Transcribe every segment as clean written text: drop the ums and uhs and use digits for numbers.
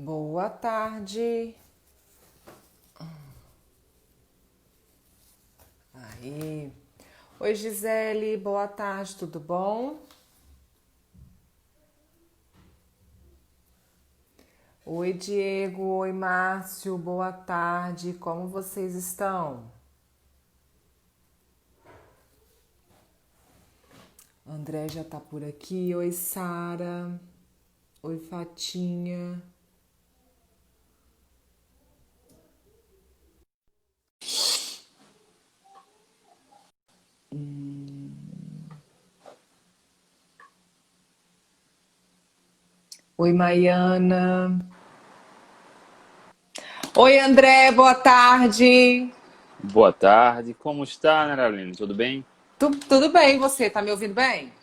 Boa tarde. Aí. Oi, Gisele, boa tarde, tudo bom? Oi, Diego, oi, Márcio, boa tarde, como vocês estão? André já tá por aqui, oi, Sara, oi, Fatinha. Oi, Maiana. Oi, André, boa tarde. Boa tarde, como está, Naralina? Tudo bem? Tudo bem, e você? Tá me ouvindo bem?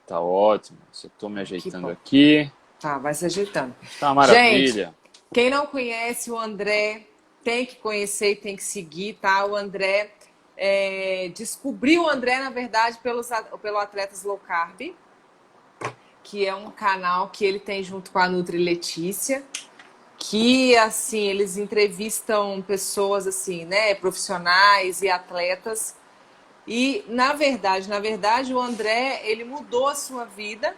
Tá ótimo. Estou me Que ajeitando bom. aqui. Tá, vai se ajeitando. Está uma Gente, maravilha. quem não conhece o André tem que conhecer e tem que seguir, tá? O André descobriu o André, na verdade, pelo Atletas Low Carb, que é um canal que ele tem junto com a Nutri Letícia, que assim, eles entrevistam pessoas assim, né, profissionais e atletas. E na verdade, o André, ele mudou a sua vida,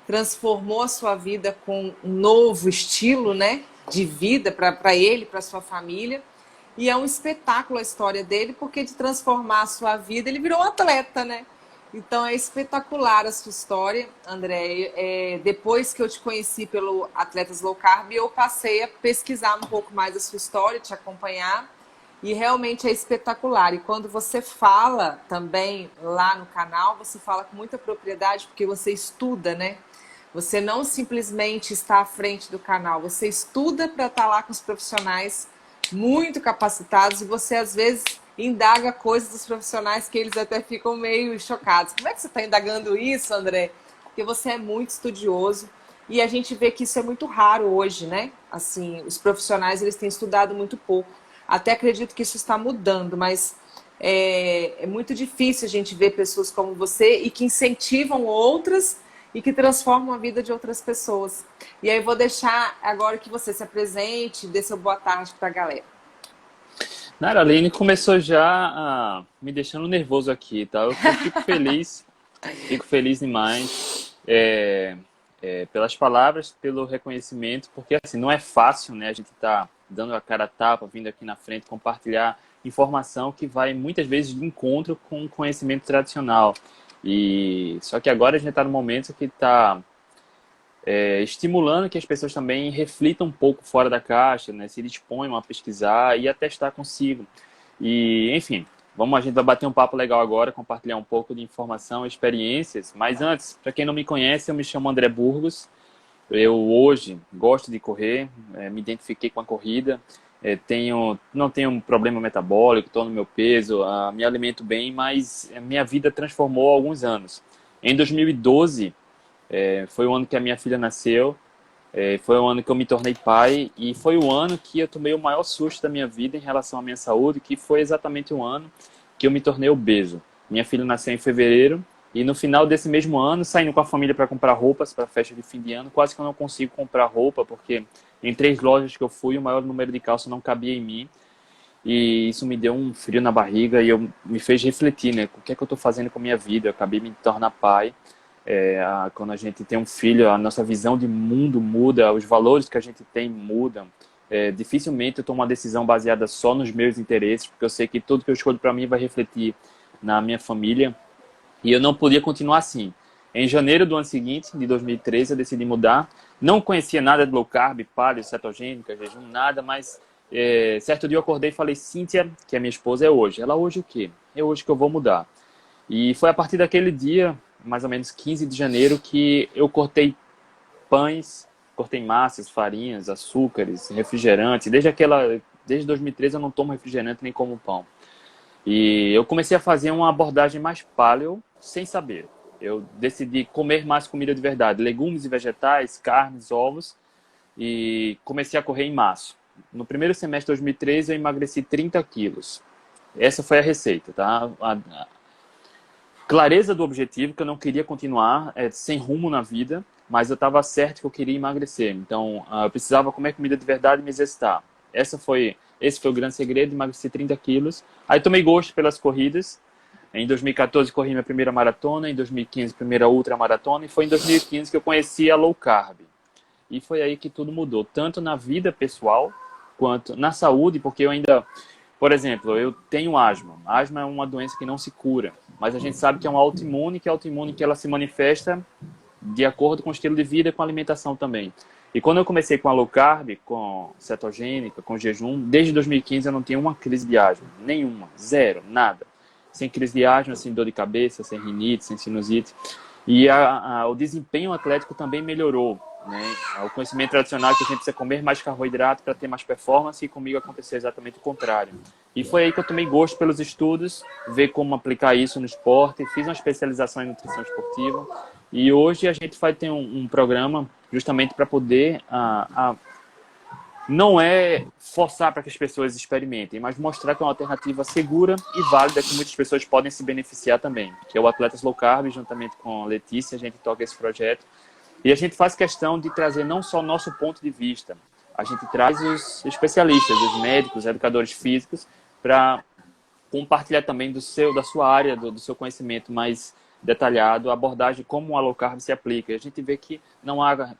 transformou a sua vida com um novo estilo, né, de vida para ele, para sua família. E é um espetáculo a história dele, porque de transformar a sua vida, ele virou um atleta, né? Então é espetacular a sua história, André. Depois que eu te conheci pelo Atletas Low Carb, eu passei a pesquisar um pouco mais a sua história, te acompanhar. E realmente é espetacular. E quando você fala também lá no canal, você fala com muita propriedade, porque você estuda, né? Você não simplesmente está à frente do canal, você estuda para estar lá com os profissionais muito capacitados e você às vezes indaga coisas dos profissionais que eles até ficam meio chocados. Como é que você está indagando isso, André? Porque você é muito estudioso e a gente vê que isso é muito raro hoje, né? Assim, os profissionais eles têm estudado muito pouco. Até acredito que isso está mudando, mas é muito difícil a gente ver pessoas como você e que incentivam outras e que transformam a vida de outras pessoas. E aí eu vou deixar agora que você se apresente, dê seu boa tarde para a galera. Naraline começou já me deixando nervoso aqui, tá? Eu fico feliz demais pelas palavras, pelo reconhecimento, porque assim, não é fácil, né? A gente tá dando a cara a tapa, vindo aqui na frente, compartilhar informação que vai muitas vezes de encontro com o conhecimento tradicional. E só que agora a gente está no momento que está estimulando que as pessoas também reflitam um pouco fora da caixa, né? Se disponham a pesquisar e a testar consigo. E, enfim, a gente vai bater um papo legal agora, compartilhar um pouco de informação, experiências. Mas antes, para quem não me conhece, eu me chamo André Burgos. Eu hoje gosto de correr, me identifiquei com a corrida, não tenho um problema metabólico, estou no meu peso, me alimento bem, mas a minha vida transformou há alguns anos. Em 2012, foi o ano que a minha filha nasceu, foi o ano que eu me tornei pai e foi o ano que eu tomei o maior susto da minha vida em relação à minha saúde, que foi exatamente o ano que eu me tornei obeso. Minha filha nasceu em fevereiro e no final desse mesmo ano, saindo com a família para comprar roupas para a festa de fim de ano, quase que eu não consigo comprar roupa porque em 3 lojas que eu fui, o maior número de calças não cabia em mim. E isso me deu um frio na barriga e me fez refletir, né? O que é que eu estou fazendo com a minha vida? Eu acabei me tornar pai. Quando a gente tem um filho, a nossa visão de mundo muda, os valores que a gente tem mudam. Dificilmente eu tomo uma decisão baseada só nos meus interesses, porque eu sei que tudo que eu escolho para mim vai refletir na minha família. E eu não podia continuar assim. Em janeiro do ano seguinte, de 2013, eu decidi mudar. Não conhecia nada de low carb, paleo, cetogênica, jejum, nada, mas certo dia eu acordei e falei, Cíntia, que é minha esposa, é hoje. Ela, hoje o quê? É hoje que eu vou mudar. E foi a partir daquele dia, mais ou menos 15 de janeiro, que eu cortei pães, cortei massas, farinhas, açúcares, refrigerantes. Desde 2013 eu não tomo refrigerante nem como pão. E eu comecei a fazer uma abordagem mais paleo, sem saber. Eu decidi comer mais comida de verdade, legumes e vegetais, carnes, ovos, e comecei a correr em março. No primeiro semestre de 2013 eu emagreci 30 quilos. Essa foi a receita, tá? A clareza do objetivo, que eu não queria continuar sem rumo na vida, mas eu estava certo que eu queria emagrecer. Então, eu precisava comer comida de verdade e me exercitar. Esse foi o grande segredo, emagreci 30 quilos. Aí tomei gosto pelas corridas. Em 2014 corri minha primeira maratona, em 2015 primeira ultramaratona, e foi em 2015 que eu conheci a low carb. E foi aí que tudo mudou, tanto na vida pessoal quanto na saúde, porque eu ainda, por exemplo, eu tenho asma. A asma é uma doença que não se cura, mas a gente sabe que é uma autoimune, que ela se manifesta de acordo com o estilo de vida e com a alimentação também. E quando eu comecei com a low carb, com cetogênica, com jejum, desde 2015 eu não tinha uma crise de asma, nenhuma, zero, nada. Sem crise de asma, sem dor de cabeça, sem rinite, sem sinusite. E o desempenho atlético também melhorou, né? O conhecimento tradicional é que a gente precisa comer mais carboidrato para ter mais performance, e comigo aconteceu exatamente o contrário. E foi aí que eu tomei gosto pelos estudos, ver como aplicar isso no esporte, fiz uma especialização em nutrição esportiva, e hoje a gente vai ter um programa justamente para poder não é forçar para que as pessoas experimentem, mas mostrar que é uma alternativa segura e válida que muitas pessoas podem se beneficiar também, que é o Atletas Low Carb. Juntamente com a Letícia, a gente toca esse projeto. E a gente faz questão de trazer não só o nosso ponto de vista, a gente traz os especialistas, os médicos, educadores físicos, para compartilhar também da sua área, do seu conhecimento mais detalhado, a abordagem como a low carb se aplica. E a gente vê que não há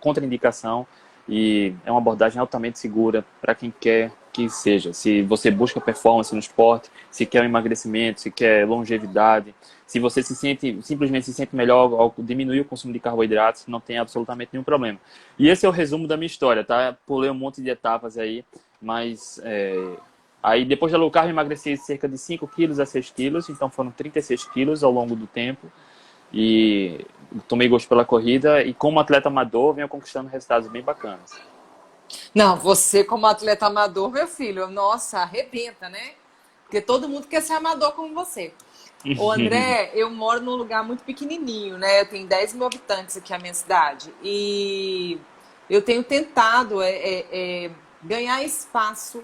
contraindicação, e é uma abordagem altamente segura para quem quer que seja. Se você busca performance no esporte, se quer um emagrecimento, se quer longevidade, se você simplesmente se sente melhor ao diminuir o consumo de carboidratos, não tem absolutamente nenhum problema. E esse é o resumo da minha história, tá? Pulei um monte de etapas aí, mas aí depois da low carb emagreci cerca de 5 quilos a 6 quilos, então foram 36 quilos ao longo do tempo. E tomei gosto pela corrida, e como atleta amador venho conquistando resultados bem bacanas. Não, você como atleta amador, meu filho, nossa, arrebenta, né? Porque todo mundo quer ser amador como você. Ô André, eu moro num lugar muito pequenininho, né? Eu tenho 10 mil habitantes aqui na minha cidade. E eu tenho tentado ganhar espaço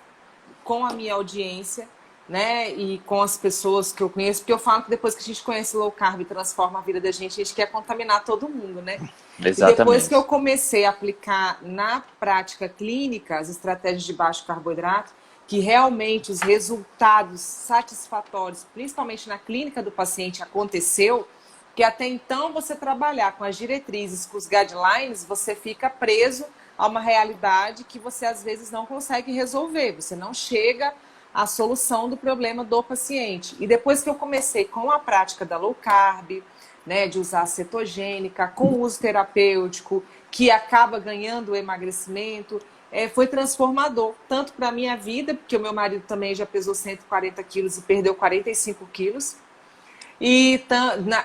com a minha audiência, né? E com as pessoas que eu conheço, porque eu falo que depois que a gente conhece low carb e transforma a vida da gente, a gente quer contaminar todo mundo, né? E depois que eu Exatamente. comecei a aplicar na prática clínica as estratégias de baixo carboidrato, que realmente os resultados satisfatórios, principalmente na clínica do paciente, aconteceu, que até então você trabalhar com as diretrizes, com os guidelines, você fica preso a uma realidade que você às vezes não consegue resolver, você não chega à solução do problema do paciente. E depois que eu comecei com a prática da low carb, né, de usar cetogênica, com uso terapêutico, que acaba ganhando o emagrecimento, foi transformador, tanto para a minha vida, porque o meu marido também já pesou 140 quilos e perdeu 45 quilos, e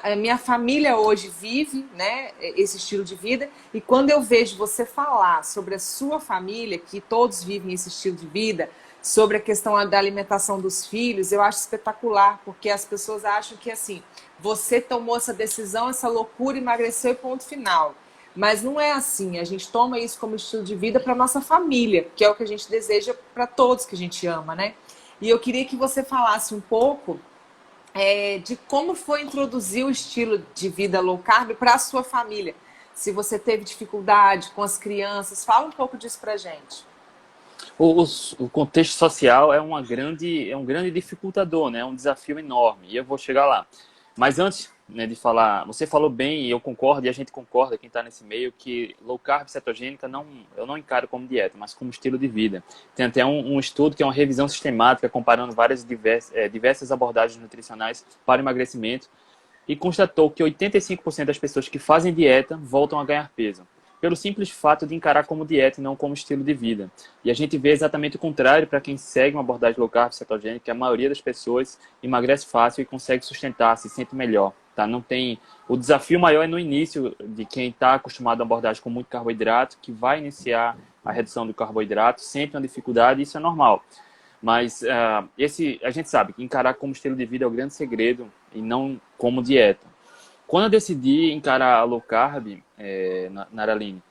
a minha família hoje vive, né, esse estilo de vida, e quando eu vejo você falar sobre a sua família, que todos vivem esse estilo de vida, sobre a questão da alimentação dos filhos, eu acho espetacular, porque as pessoas acham que assim, você tomou essa decisão, essa loucura, emagreceu e ponto final. Mas não é assim, a gente toma isso como estilo de vida para nossa família, que é o que a gente deseja para todos que a gente ama, né? E eu queria que você falasse um pouco de como foi introduzir o estilo de vida low carb para a sua família. Se você teve dificuldade com as crianças, fala um pouco disso para gente. O contexto social é um grande dificultador, né? É um desafio enorme, e eu vou chegar lá. Mas antes, né, de falar, você falou bem, e eu concordo, e a gente concorda, quem está nesse meio, que low carb cetogênica eu não encaro como dieta, mas como estilo de vida. Tem até um estudo que é uma revisão sistemática comparando diversas abordagens nutricionais para emagrecimento, e constatou que 85% das pessoas que fazem dieta voltam a ganhar peso, pelo simples fato de encarar como dieta e não como estilo de vida. E a gente vê exatamente o contrário para quem segue uma abordagem low carb cetogênica, que a maioria das pessoas emagrece fácil e consegue sustentar, se sente melhor. Tá? Não tem... O desafio maior é no início, de quem está acostumado a abordagem com muito carboidrato, que vai iniciar a redução do carboidrato, sempre uma dificuldade, e isso é normal. Mas a gente sabe que encarar como estilo de vida é o grande segredo e não como dieta. Quando eu decidi encarar a low carb, Naraline,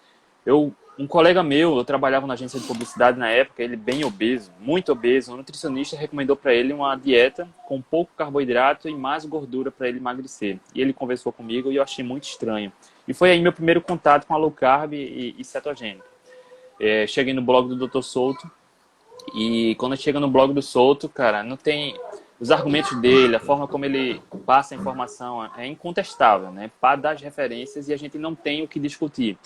um colega meu, eu trabalhava na agência de publicidade na época, ele bem obeso, muito obeso, um nutricionista recomendou para ele uma dieta com pouco carboidrato e mais gordura para ele emagrecer. E ele conversou comigo e eu achei muito estranho. E foi aí meu primeiro contato com a low carb e cetogênica. Cheguei no blog do Dr. Souto, e quando chega no blog do Souto, cara, não tem... Os argumentos dele, a forma como ele passa a informação é incontestável, né? Para dar as referências e a gente não tem o que discutir.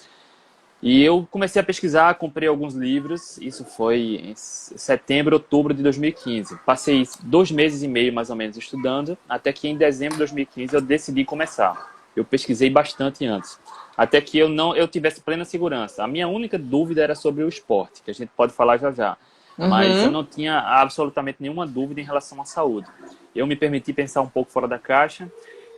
E eu comecei a pesquisar, comprei alguns livros, isso foi em setembro, outubro de 2015. Passei 2 meses e meio, mais ou menos, estudando, até que em dezembro de 2015 eu decidi começar. Eu pesquisei bastante antes, até que eu tivesse plena segurança. A minha única dúvida era sobre o esporte, que a gente pode falar já já. Mas eu Uhum. não tinha absolutamente nenhuma dúvida em relação à saúde. Eu me permiti pensar um pouco fora da caixa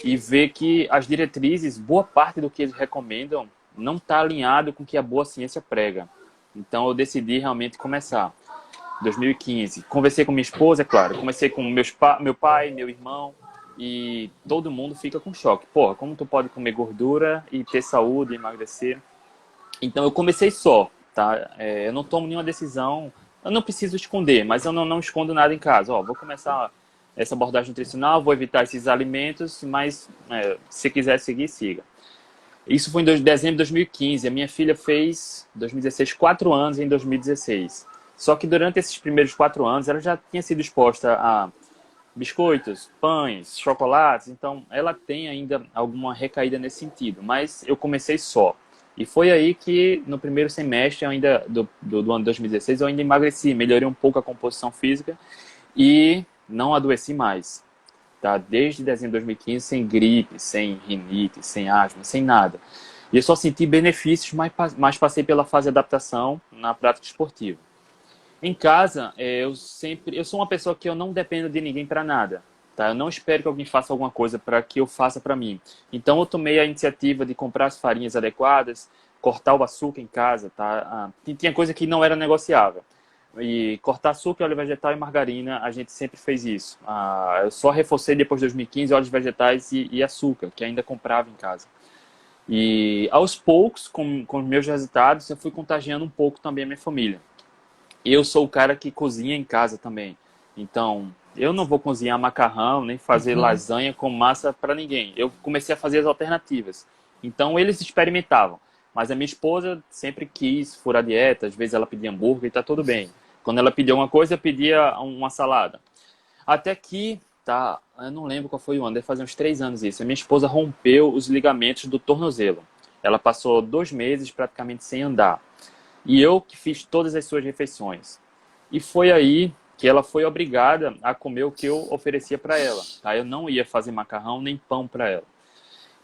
e ver que as diretrizes, boa parte do que eles recomendam, não está alinhado com o que a boa ciência prega. Então eu decidi realmente começar. 2015. Conversei com minha esposa, é claro. Comecei com meu pai, meu irmão, e todo mundo fica com choque. Porra, como tu pode comer gordura e ter saúde, emagrecer? Então eu comecei só, tá? Eu não tomo nenhuma decisão, eu não preciso esconder, mas eu não escondo nada em casa. Ó, vou começar essa abordagem nutricional, vou evitar esses alimentos, mas se quiser seguir, siga. Isso foi em dezembro de 2015. A minha filha fez, 2016, 4 anos em 2016. Só que durante esses primeiros 4 anos, ela já tinha sido exposta a biscoitos, pães, chocolates. Então, ela tem ainda alguma recaída nesse sentido. Mas eu comecei só. E foi aí que, no primeiro semestre ainda do ano 2016, eu ainda emagreci. Melhorei um pouco a composição física e não adoeci mais. Tá? Desde dezembro de 2015, sem gripe, sem rinite, sem asma, sem nada. E eu só senti benefícios, mas passei pela fase de adaptação na prática esportiva. Em casa, eu sou uma pessoa que eu não dependo de ninguém para nada. Tá? Eu não espero que alguém faça alguma coisa para que eu faça para mim. Então eu tomei a iniciativa de comprar as farinhas adequadas, cortar o açúcar em casa, tá? Tinha coisa que não era negociável. E cortar açúcar, óleo vegetal e margarina, a gente sempre fez isso. Eu só reforcei depois de 2015 óleos vegetais e açúcar, que ainda comprava em casa. E aos poucos, com os meus resultados, eu fui contagiando um pouco também a minha família. Eu sou o cara que cozinha em casa também. Então, eu não vou cozinhar macarrão, nem fazer Uhum. lasanha com massa para ninguém. Eu comecei a fazer as alternativas. Então, eles experimentavam. Mas a minha esposa sempre quis furar dieta. Às vezes ela pedia hambúrguer e tá tudo bem. Quando ela pedia uma coisa, eu pedia uma salada. Até que, tá, eu não lembro qual foi o ano, deve fazer uns 3 anos isso. A minha esposa rompeu os ligamentos do tornozelo. Ela passou 2 meses praticamente sem andar. E eu que fiz todas as suas refeições. E foi aí que ela foi obrigada a comer o que eu oferecia para ela. Tá? Eu não ia fazer macarrão nem pão para ela.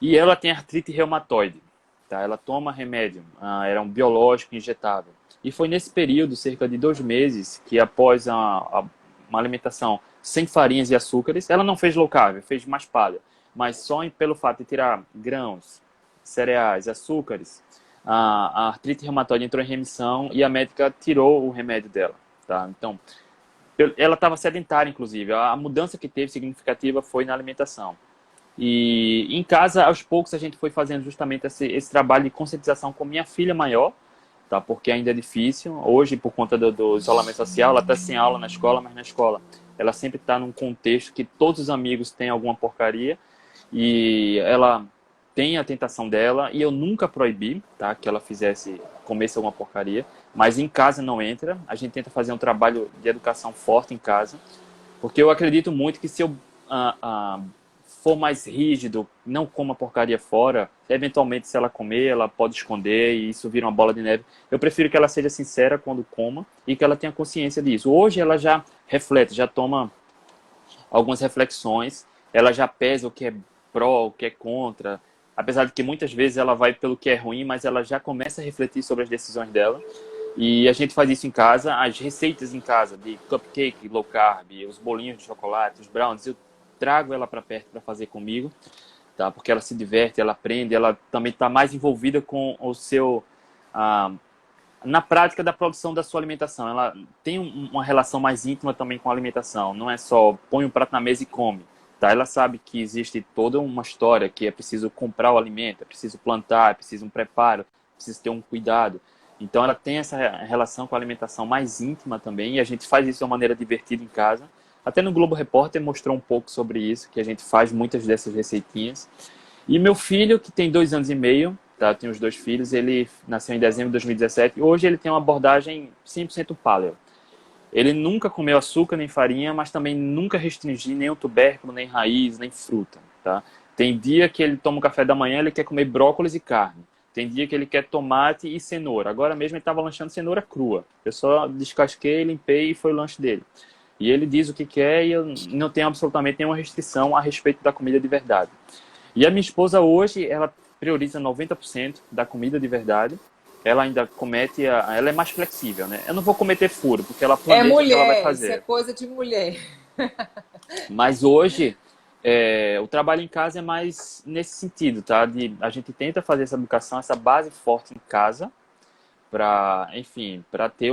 E ela tem artrite reumatoide. Tá? Ela toma remédio, era um biológico injetável. E foi nesse período, cerca de 2 meses, que após uma alimentação sem farinhas e açúcares, ela não fez low carb, fez mais palha. Mas só pelo fato de tirar grãos, cereais, açúcares, a artrite reumatoide entrou em remissão e a médica tirou o remédio dela. Tá? Então, ela estava sedentária, inclusive. A mudança que teve significativa foi na alimentação. E em casa, aos poucos, a gente foi fazendo justamente esse trabalho de conscientização com minha filha maior, tá? Porque ainda é difícil. Hoje, por conta do isolamento social, ela está sem aula na escola, mas na escola ela sempre está num contexto que todos os amigos têm alguma porcaria e ela tem a tentação dela, e eu nunca proibi, tá? Que ela comesse alguma porcaria, mas em casa não entra. A gente tenta fazer um trabalho de educação forte em casa, porque eu acredito muito que se eu for mais rígido, não coma porcaria fora, eventualmente se ela comer, ela pode esconder e isso vira uma bola de neve. Eu prefiro que ela seja sincera quando coma e que ela tenha consciência disso. Hoje ela já reflete, já toma algumas reflexões, ela já pesa o que é pró, o que é contra, apesar de que muitas vezes ela vai pelo que é ruim, mas ela já começa a refletir sobre as decisões dela. E a gente faz isso em casa, as receitas em casa de cupcake, low carb, os bolinhos de chocolate, os brownies, eu trago ela para perto para fazer comigo, tá? Porque ela se diverte, ela aprende, ela também está mais envolvida com o seu na prática da produção da sua alimentação. Ela tem uma relação mais íntima também com a alimentação, não é só põe um prato na mesa e come, tá? Ela sabe que existe toda uma história, que é preciso comprar o alimento, é preciso plantar, é preciso um preparo, é preciso ter um cuidado. Então ela tem essa relação com a alimentação mais íntima também, e a gente faz isso de uma maneira divertida em casa. Até no Globo Repórter mostrou um pouco sobre isso, que a gente faz muitas dessas receitinhas. E meu filho, que tem 2 anos e meio, tá? Eu tenho os 2 filhos, ele nasceu em dezembro de 2017 e hoje ele tem uma abordagem 100% paleo. Ele nunca comeu açúcar nem farinha, mas também nunca restringi nem o tubérculo, nem raiz, nem fruta, tá? Tem dia que ele toma o café da manhã, ele quer comer brócolis e carne. Tem dia que ele quer tomate e cenoura. Agora mesmo ele estava lanchando cenoura crua. Eu só descasquei, limpei e foi o lanche dele. E ele diz o que quer e eu não tenho absolutamente nenhuma restrição a respeito da comida de verdade. E a minha esposa hoje, ela prioriza 90% da comida de verdade. Ela ainda comete, ela é mais flexível, né? Eu não vou cometer furo, porque ela É planeja o que ela vai mulher, isso é fazer. coisa de mulher. Mas hoje, o trabalho em casa é mais nesse sentido, tá? A gente tenta fazer essa educação, essa base forte em casa, para, enfim, para ter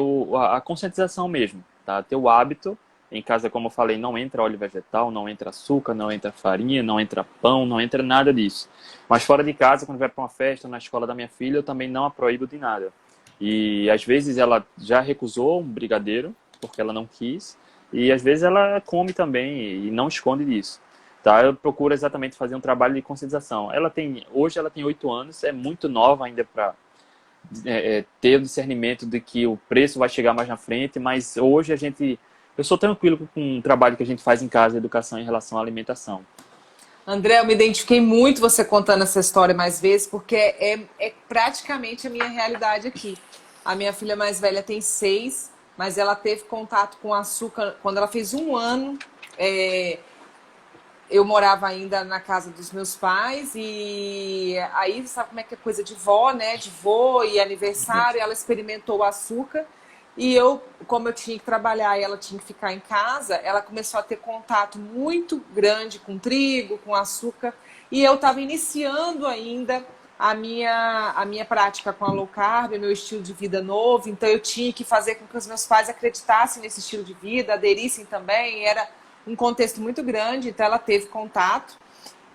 a conscientização mesmo, tá? Ter o hábito. Em casa, como eu falei, não entra óleo vegetal, não entra açúcar, não entra farinha, não entra pão, não entra nada disso. Mas fora de casa, quando vai para uma festa, na escola da minha filha, eu também não a proíbo de nada. E às vezes ela já recusou um brigadeiro, porque ela não quis, e às vezes ela come também e não esconde disso. Tá? Eu procuro exatamente fazer um trabalho de conscientização. Hoje ela tem 8 anos, é muito nova ainda para ter o discernimento de que o preço vai chegar mais na frente, mas hoje eu sou tranquilo com o trabalho que a gente faz em casa, educação em relação à alimentação. André, eu me identifiquei muito você contando essa história mais vezes, porque é praticamente a minha realidade aqui. A minha filha mais velha tem 6, mas ela teve contato com açúcar quando ela fez 1 ano. É, eu morava ainda na casa dos meus pais e aí sabe como é que é coisa de vó, né? De vô e aniversário, ela experimentou o açúcar e eu, como eu tinha que trabalhar e ela tinha que ficar em casa, ela começou a ter contato muito grande com trigo, com açúcar e eu estava iniciando ainda a minha prática com a low carb, meu estilo de vida novo, então eu tinha que fazer com que os meus pais acreditassem nesse estilo de vida, aderissem também, era um contexto muito grande, então ela teve contato.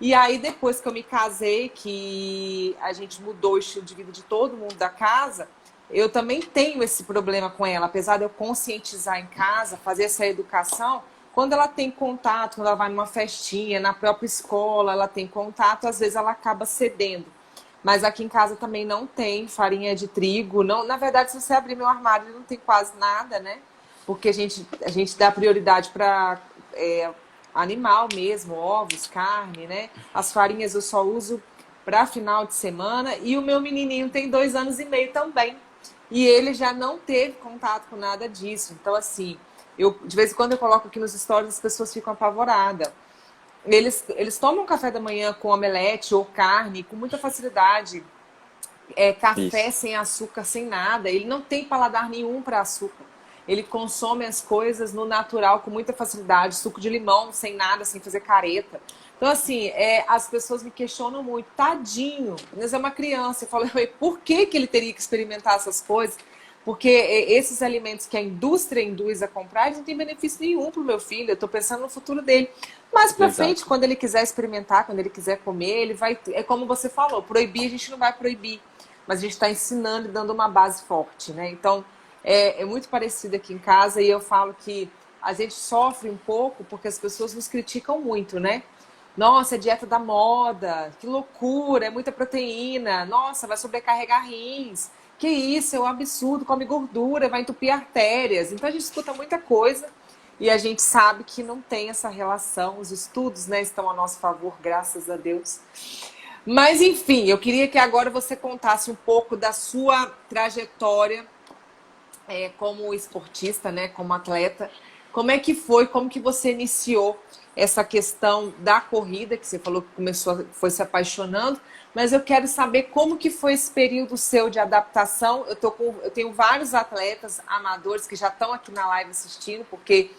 E aí, depois que eu me casei, que a gente mudou o estilo de vida de todo mundo da casa, eu também tenho esse problema com ela. Apesar de eu conscientizar em casa, fazer essa educação, quando ela tem contato, quando ela vai numa festinha, na própria escola, ela tem contato, às vezes ela acaba cedendo. Mas aqui em casa também não tem farinha de trigo. Não, na verdade, se você abrir meu armário, não tem quase nada, né? Porque a gente dá prioridade para animal mesmo, ovos, carne, né? As farinhas eu só uso para final de semana. E o meu menininho tem 2 anos e meio também. E ele já não teve contato com nada disso. Então, assim, de vez em quando eu coloco aqui nos stories, as pessoas ficam apavoradas. Eles tomam café da manhã com omelete ou carne com muita facilidade. Café Isso. sem açúcar, sem nada. Ele não tem paladar nenhum para açúcar. Ele consome as coisas no natural com muita facilidade. Suco de limão, sem nada, sem fazer careta. Então, assim, as pessoas me questionam muito. Tadinho, mas é uma criança. Eu falo, por que ele teria que experimentar essas coisas? Porque esses alimentos que a indústria induz a comprar, eles não têm benefício nenhum para o meu filho. Eu estou pensando no futuro dele. Mais para frente, Exato. quando ele quiser experimentar, quando ele quiser comer, ele vai... É como você falou, proibir a gente não vai proibir. Mas a gente está ensinando e dando uma base forte, né? Então, é muito parecido aqui em casa e eu falo que a gente sofre um pouco porque as pessoas nos criticam muito, né? Nossa, é dieta da moda, que loucura, é muita proteína, nossa, vai sobrecarregar rins, que isso, é um absurdo, come gordura, vai entupir artérias. Então a gente escuta muita coisa e a gente sabe que não tem essa relação, os estudos, né, estão a nosso favor, graças a Deus. Mas enfim, eu queria que agora você contasse um pouco da sua trajetória como esportista, né, como atleta. Como é que foi, como que você iniciou essa questão da corrida, que você falou que começou, foi se apaixonando, mas eu quero saber como que foi esse período seu de adaptação. Eu tenho vários atletas amadores que já estão aqui na live assistindo, porque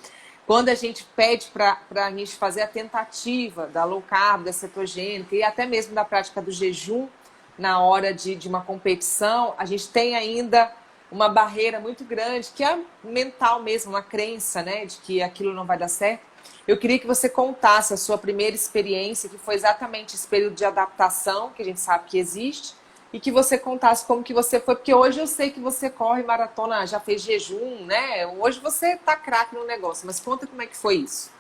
quando a gente pede para a gente fazer a tentativa da low carb, da cetogênica e até mesmo da prática do jejum na hora de uma competição, a gente tem ainda uma barreira muito grande, que é mental mesmo, uma crença, né, de que aquilo não vai dar certo. Eu queria que você contasse a sua primeira experiência, que foi exatamente esse período de adaptação, que a gente sabe que existe, e que você contasse como que você foi, porque hoje eu sei que você corre maratona, já fez jejum, né? Hoje você tá craque no negócio, mas conta como é que foi isso.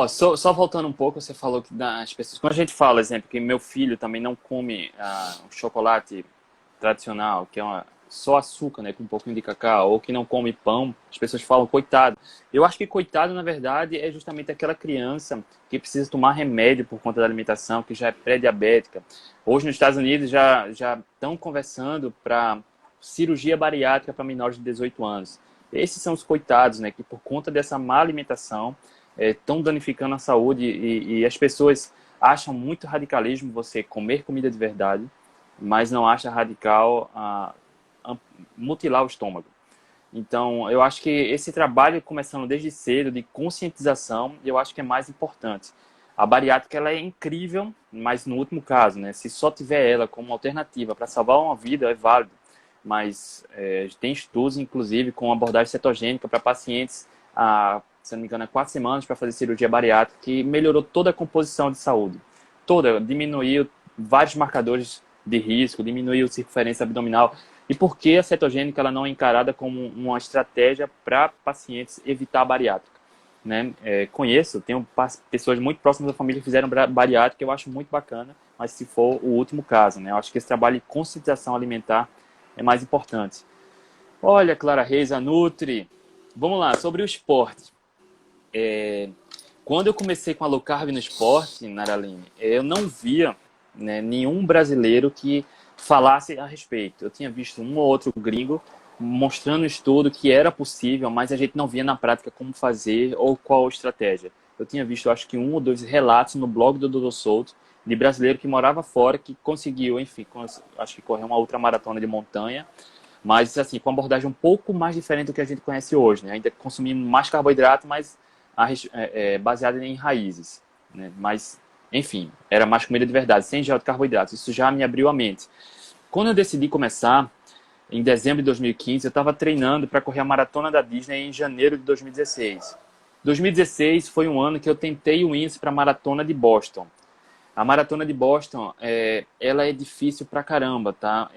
Só voltando um pouco, você falou que das pessoas... Quando a gente fala, exemplo, que meu filho também não come um chocolate tradicional, que é só açúcar, né, com um pouquinho de cacau, ou que não come pão, as pessoas falam coitado. Eu acho que coitado, na verdade, é justamente aquela criança que precisa tomar remédio por conta da alimentação, que já é pré-diabética. Hoje, nos Estados Unidos, já estão conversando para cirurgia bariátrica para menores de 18 anos. Esses são os coitados, né, que por conta dessa má alimentação estão danificando a saúde e as pessoas acham muito radicalismo você comer comida de verdade, mas não acha radical mutilar o estômago. Então, eu acho que esse trabalho, começando desde cedo, de conscientização, eu acho que é mais importante. A bariátrica, ela é incrível, mas no último caso, né, se só tiver ela como alternativa para salvar uma vida, é válido. Mas tem estudos, inclusive, com abordagem cetogênica para pacientes, se não me engano, há 4 semanas para fazer cirurgia bariátrica, que melhorou toda a composição de saúde. Toda, diminuiu vários marcadores de risco, diminuiu circunferência abdominal. E por que a cetogênica ela não é encarada como uma estratégia para pacientes evitar a bariátrica? Né? Conheço, tenho pessoas muito próximas da família que fizeram bariátrica, eu acho muito bacana, mas se for o último caso, né? Eu acho que esse trabalho de conscientização alimentar é mais importante. Olha, Clara Reis, a Nutri. Vamos lá, sobre o esporte. Quando eu comecei com a low carb no esporte, Naraline, eu não via, né, nenhum brasileiro que falasse a respeito. Eu tinha visto um ou outro gringo mostrando estudo que era possível, mas a gente não via na prática como fazer ou qual estratégia. Eu tinha visto, acho que 1 ou 2 relatos no blog do Dr. Souto de brasileiro que morava fora, que conseguiu, enfim, acho que correr uma ultramaratona de montanha, mas assim, com uma abordagem um pouco mais diferente do que a gente conhece hoje, né? Ainda consumindo mais carboidrato, mas baseada em raízes, né? Mas, enfim, era mais comida de verdade, sem gel de carboidratos. Isso já me abriu a mente. Quando eu decidi começar, em dezembro de 2015, eu estava treinando para correr a maratona da Disney em janeiro de 2016. 2016 foi um ano que eu tentei o índice para a maratona de Boston. A maratona de Boston, ela é difícil pra caramba, tá?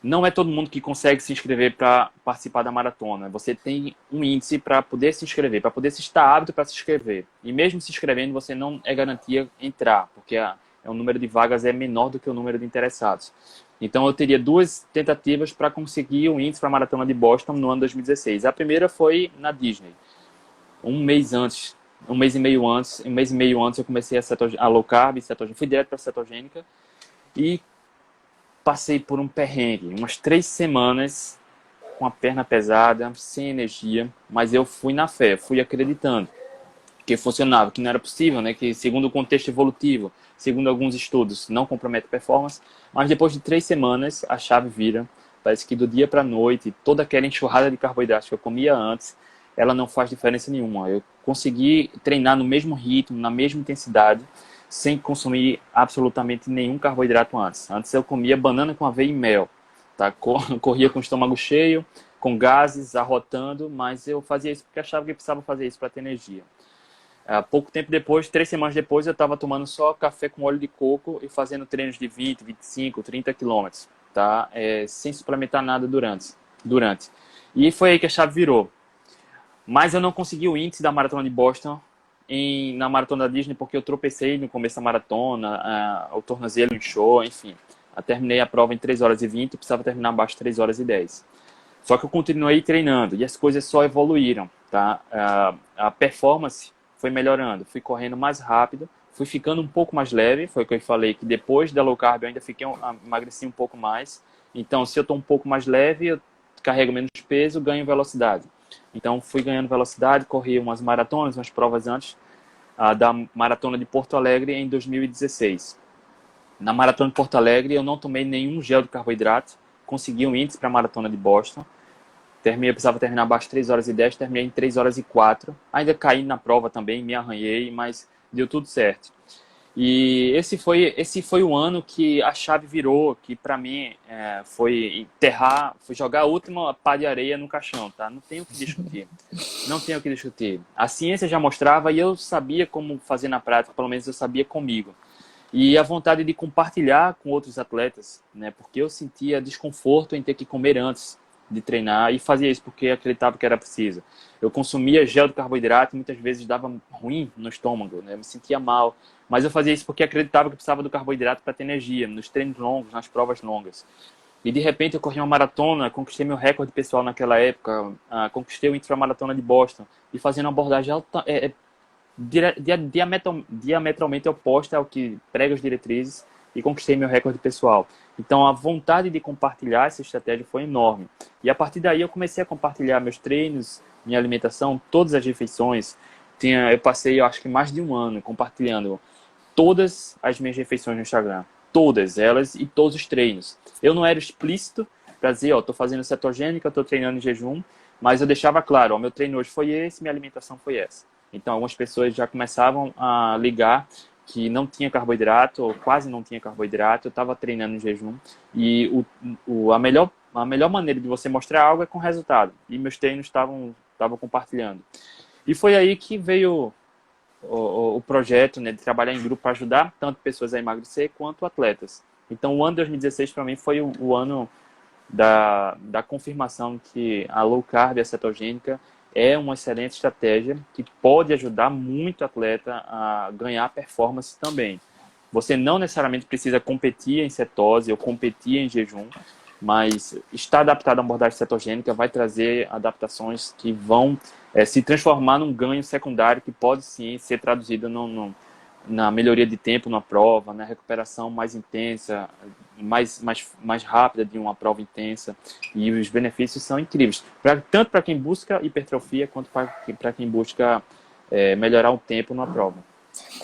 Não é todo mundo que consegue se inscrever para participar da maratona. Você tem um índice para poder se inscrever, para poder se estar apto para se inscrever. E mesmo se inscrevendo, você não é garantia entrar, porque o número de vagas é menor do que o número de interessados. Então, eu teria 2 tentativas para conseguir o índice para a maratona de Boston no ano 2016. A primeira foi na Disney. Um mês e meio antes eu comecei a low carb, cetogênica. Fui direto para a cetogênica e passei por um perrengue, umas 3 semanas com a perna pesada, sem energia, mas eu fui na fé, fui acreditando que funcionava, que não era possível, né? Que segundo o contexto evolutivo, segundo alguns estudos, não compromete a performance, mas depois de 3 semanas a chave vira, parece que do dia para a noite, toda aquela enxurrada de carboidratos que eu comia antes, ela não faz diferença nenhuma. Eu consegui treinar no mesmo ritmo, na mesma intensidade, sem consumir absolutamente nenhum carboidrato antes. Antes eu comia banana com aveia e mel, tá? Corria com o estômago cheio, com gases, arrotando, mas eu fazia isso porque achava que precisava fazer isso para ter energia. Pouco tempo depois, 3 semanas depois, eu estava tomando só café com óleo de coco e fazendo treinos de 20, 25, 30 quilômetros, tá? Sem suplementar nada durante. E foi aí que a chave virou. Mas eu não consegui o índice da maratona de Boston na maratona da Disney porque eu tropecei no começo da maratona, o tornozelo inchou, enfim. Eu terminei a prova em 3 horas e 20 e precisava terminar abaixo de 3 horas e 10. Só que eu continuei treinando e as coisas só evoluíram, tá? A performance foi melhorando, fui correndo mais rápido, fui ficando um pouco mais leve, foi o que eu falei, que depois da low carb eu ainda emagreci um pouco mais. Então, se eu estou um pouco mais leve, eu carrego menos peso, ganho velocidade. Então, fui ganhando velocidade, corri umas maratonas, umas provas antes da maratona de Porto Alegre em 2016. Na maratona de Porto Alegre, eu não tomei nenhum gel de carboidrato, consegui um índice para a maratona de Boston. Eu precisava terminar abaixo de 3 horas e 10, terminei em 3 horas e 4. Ainda caí na prova também, me arranhei, mas deu tudo certo. E esse foi o ano que a chave virou, que para mim foi jogar a última pá de areia no caixão, tá? Não tenho o que discutir. Não tenho o que discutir. A ciência já mostrava e eu sabia como fazer na prática, pelo menos eu sabia comigo. E a vontade de compartilhar com outros atletas, né? Porque eu sentia desconforto em ter que comer antes. de treinar e fazia isso porque acreditava que era preciso. Eu consumia gel de carboidrato e muitas vezes dava ruim no estômago, né? Eu me sentia mal. Mas eu fazia isso porque acreditava que precisava do carboidrato para ter energia, nos treinos longos, nas provas longas. E de repente eu corri uma maratona, conquistei meu recorde pessoal naquela época, conquistei o Intramaratona de Boston, e fazendo uma abordagem diametralmente oposta ao que prega as diretrizes, e conquistei meu recorde pessoal. Então a vontade de compartilhar essa estratégia foi enorme. E a partir daí eu comecei a compartilhar meus treinos, minha alimentação, todas as refeições. Eu passei, eu acho que mais de um ano compartilhando todas as minhas refeições no Instagram. Todas elas e todos os treinos. Eu não era explícito para dizer, ó, tô fazendo cetogênica, tô treinando em jejum, mas eu deixava claro, ó, meu treino hoje foi esse, minha alimentação foi essa. Então algumas pessoas já começavam a ligar que não tinha carboidrato, ou quase não tinha carboidrato, eu estava treinando em jejum. E a melhor maneira de você mostrar algo é com resultado. E meus treinos estavam compartilhando. E foi aí que veio o projeto, né, de trabalhar em grupo para ajudar tanto pessoas a emagrecer quanto atletas. Então o ano de 2016 para mim foi o ano da confirmação que a low carb e a cetogênica é uma excelente estratégia que pode ajudar muito o atleta a ganhar performance também. Você não necessariamente precisa competir em cetose ou competir em jejum, mas estar adaptado à abordagem cetogênica vai trazer adaptações que vão se transformar num ganho secundário que pode sim ser traduzido na melhoria de tempo na prova, na recuperação mais intensa, mais rápida de uma prova intensa. E os benefícios são incríveis, tanto para quem busca hipertrofia quanto para quem busca melhorar o tempo na prova.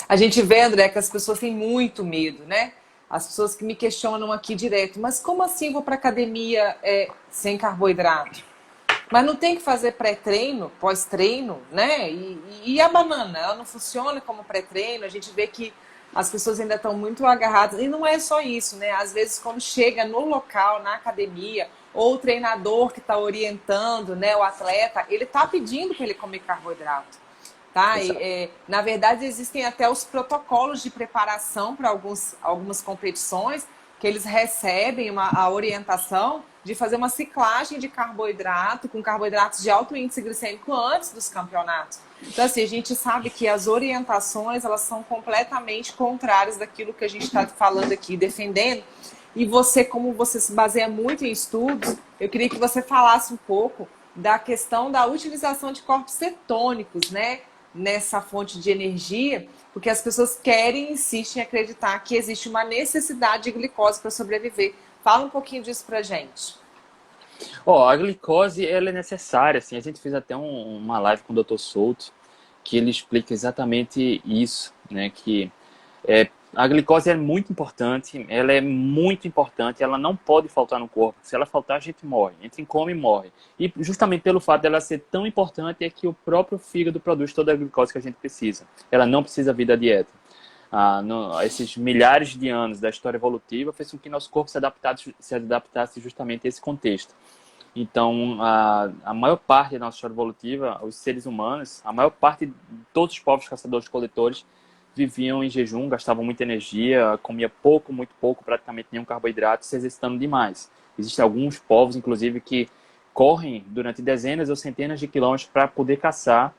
A gente vê, André, que as pessoas têm muito medo, né? As pessoas que me questionam aqui direto, mas como assim vou para academia sem carboidrato? Mas não tem que fazer pré-treino, pós-treino, né? E a banana, ela não funciona como pré-treino. A gente vê que as pessoas ainda estão muito agarradas. E não é só isso, né? Às vezes, quando chega no local, na academia, ou o treinador que está orientando, né, o atleta, ele está pedindo para ele comer carboidrato. Tá? Na verdade, existem até os protocolos de preparação para algumas competições que eles recebem a orientação de fazer uma ciclagem de carboidrato com carboidratos de alto índice glicêmico antes dos campeonatos. Então, assim, a gente sabe que as orientações, elas são completamente contrárias daquilo que a gente está falando aqui, defendendo. E você, como você se baseia muito em estudos, eu queria que você falasse um pouco da questão da utilização de corpos cetônicos, né, nessa fonte de energia, porque as pessoas querem e insistem em acreditar que existe uma necessidade de glicose para sobreviver. Fala um pouquinho disso pra gente. A glicose ela é necessária, assim, a gente fez até uma live com o Dr. Souto, que ele explica exatamente isso, né, que a glicose é muito importante, ela não pode faltar no corpo. Se ela faltar, a gente morre, entra em coma e morre. E justamente pelo fato dela ser tão importante é que o próprio fígado produz toda a glicose que a gente precisa. Ela não precisa vir da dieta. Esses milhares de anos da história evolutiva fez com que nosso corpo se adaptasse justamente a esse contexto. Então, a maior parte da nossa história evolutiva, os seres humanos, a maior parte de todos os povos caçadores-coletores viviam em jejum, gastavam muita energia, comia pouco, muito pouco, praticamente nenhum carboidrato, se exercitando demais. Existem alguns povos, inclusive, que correm durante dezenas ou centenas de quilômetros para poder caçar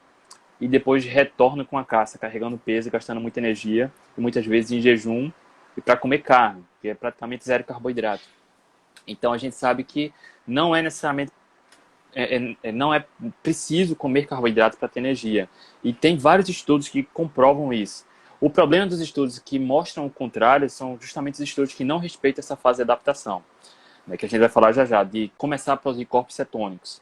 e depois retornam com a caça, carregando peso, gastando muita energia, e muitas vezes em jejum, e para comer carne, que é praticamente zero carboidrato. Então a gente sabe que não é necessariamente não é preciso comer carboidrato para ter energia. E tem vários estudos que comprovam isso. O problema dos estudos que mostram o contrário são justamente os estudos que não respeitam essa fase de adaptação, né, que a gente vai falar já já, de começar a produzir corpos cetônicos.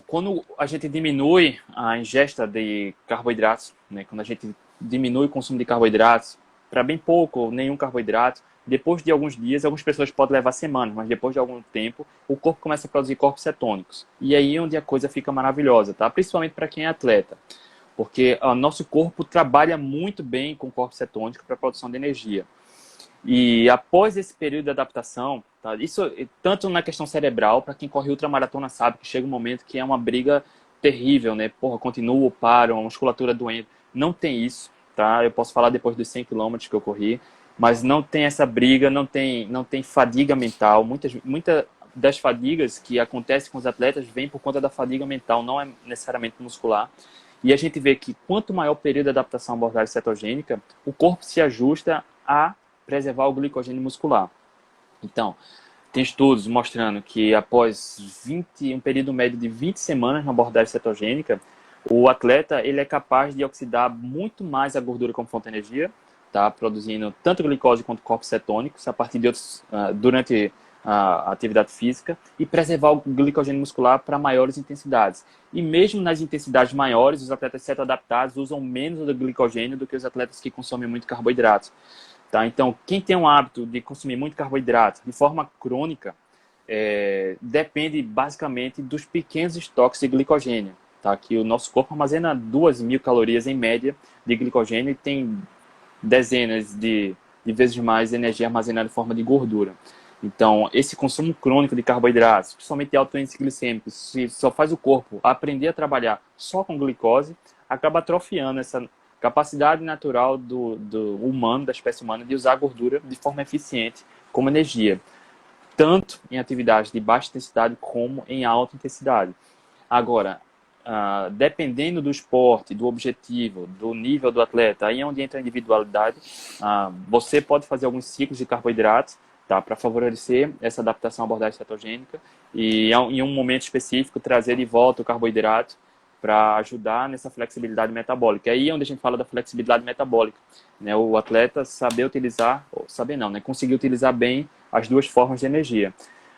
Quando a gente diminui a ingesta de carboidratos, né, quando a gente diminui o consumo de carboidratos para bem pouco ou nenhum carboidrato, depois de alguns dias, algumas pessoas podem levar semanas, mas depois de algum tempo, o corpo começa a produzir corpos cetônicos. E aí é onde a coisa fica maravilhosa, tá? Principalmente para quem é atleta. Porque o nosso corpo trabalha muito bem com corpos cetônicos para a produção de energia. E após esse período de adaptação, tá? Isso tanto na questão cerebral, para quem corre ultramaratona sabe que chega um momento que é uma briga terrível, né? Continuo, paro, a musculatura doente. Não tem isso, tá? Eu posso falar depois dos 100 quilômetros que eu corri, mas não tem essa briga, não tem fadiga mental. das fadigas que acontecem com os atletas vem por conta da fadiga mental, não é necessariamente muscular. E a gente vê que quanto maior o período de adaptação à abordagem cetogênica, o corpo se ajusta a preservar o glicogênio muscular. Então, tem estudos mostrando que após um período médio de 20 semanas na abordagem cetogênica, o atleta ele é capaz de oxidar muito mais a gordura como fonte de energia, tá? Produzindo tanto glicose quanto corpos cetônicos a partir de durante a atividade física e preservar o glicogênio muscular para maiores intensidades. E mesmo nas intensidades maiores, os atletas cetoadaptados usam menos do glicogênio do que os atletas que consomem muito carboidrato. Tá? Então, quem tem um hábito de consumir muito carboidrato de forma crônica, depende basicamente dos pequenos estoques de glicogênio. Tá? Que o nosso corpo armazena 2.000 calorias em média de glicogênio e tem dezenas de vezes mais energia armazenada em forma de gordura. Então, esse consumo crônico de carboidratos, principalmente de alto índice glicêmico, se só faz o corpo aprender a trabalhar só com glicose, acaba atrofiando essa capacidade natural do humano, da espécie humana, de usar a gordura de forma eficiente como energia, tanto em atividades de baixa intensidade como em alta intensidade. Agora, dependendo do esporte, do objetivo, do nível do atleta, aí é onde entra a individualidade, você pode fazer alguns ciclos de carboidratos, tá, para favorecer essa adaptação à abordagem cetogênica e em um momento específico trazer de volta o carboidrato para ajudar nessa flexibilidade metabólica. Aí é onde a gente fala da flexibilidade metabólica, né? O atleta saber utilizar, ou saber não, né? Conseguir utilizar bem as duas formas de energia.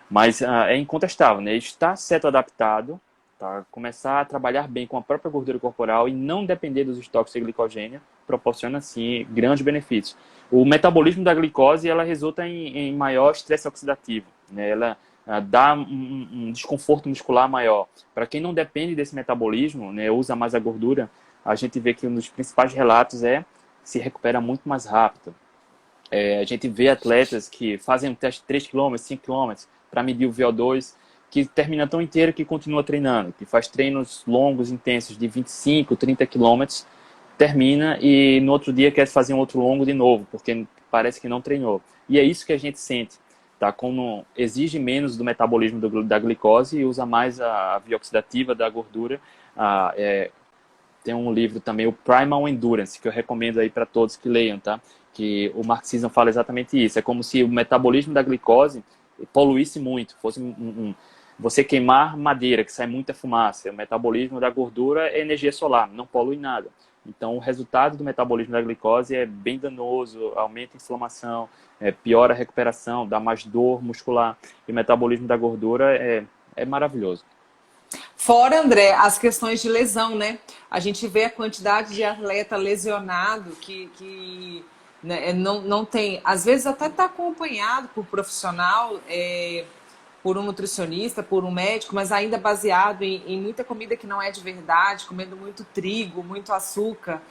Mas é incontestável, né? Estar cetoadaptado, tá? Começar a trabalhar bem com a própria gordura corporal e não depender dos estoques de glicogênio proporciona, sim, grandes benefícios. O metabolismo da glicose, ela resulta em maior estresse oxidativo, né? Ela dá um desconforto muscular maior. Para quem não depende desse metabolismo, né, usa mais a gordura, a gente vê que um dos principais relatos se recupera muito mais rápido. A gente vê atletas que fazem um teste de 3 km, 5 km para medir o VO2, que termina tão inteiro que continua treinando, que faz treinos longos, intensos de 25, 30 km, termina e no outro dia quer fazer um outro longo de novo, porque parece que não treinou. E é isso que a gente sente, tá? Como exige menos do metabolismo da glicose e usa mais a via oxidativa da gordura. Tem um livro também, o Primal Endurance, que eu recomendo aí para todos que leiam, tá? Que o Mark Sisson fala exatamente isso. É como se o metabolismo da glicose poluísse muito, fosse você queimar madeira, que sai muita fumaça. O metabolismo da gordura é energia solar, não polui nada. Então, o resultado do metabolismo da glicose é bem danoso, aumenta a inflamação, piora a recuperação, dá mais dor muscular. E o metabolismo da gordura é maravilhoso. Fora, André, as questões de lesão, né? A gente vê a quantidade de atleta lesionado que né, não tem... Às vezes até está acompanhado por profissional, por um nutricionista, por um médico, mas ainda baseado em muita comida que não é de verdade, comendo muito trigo, muito açúcar.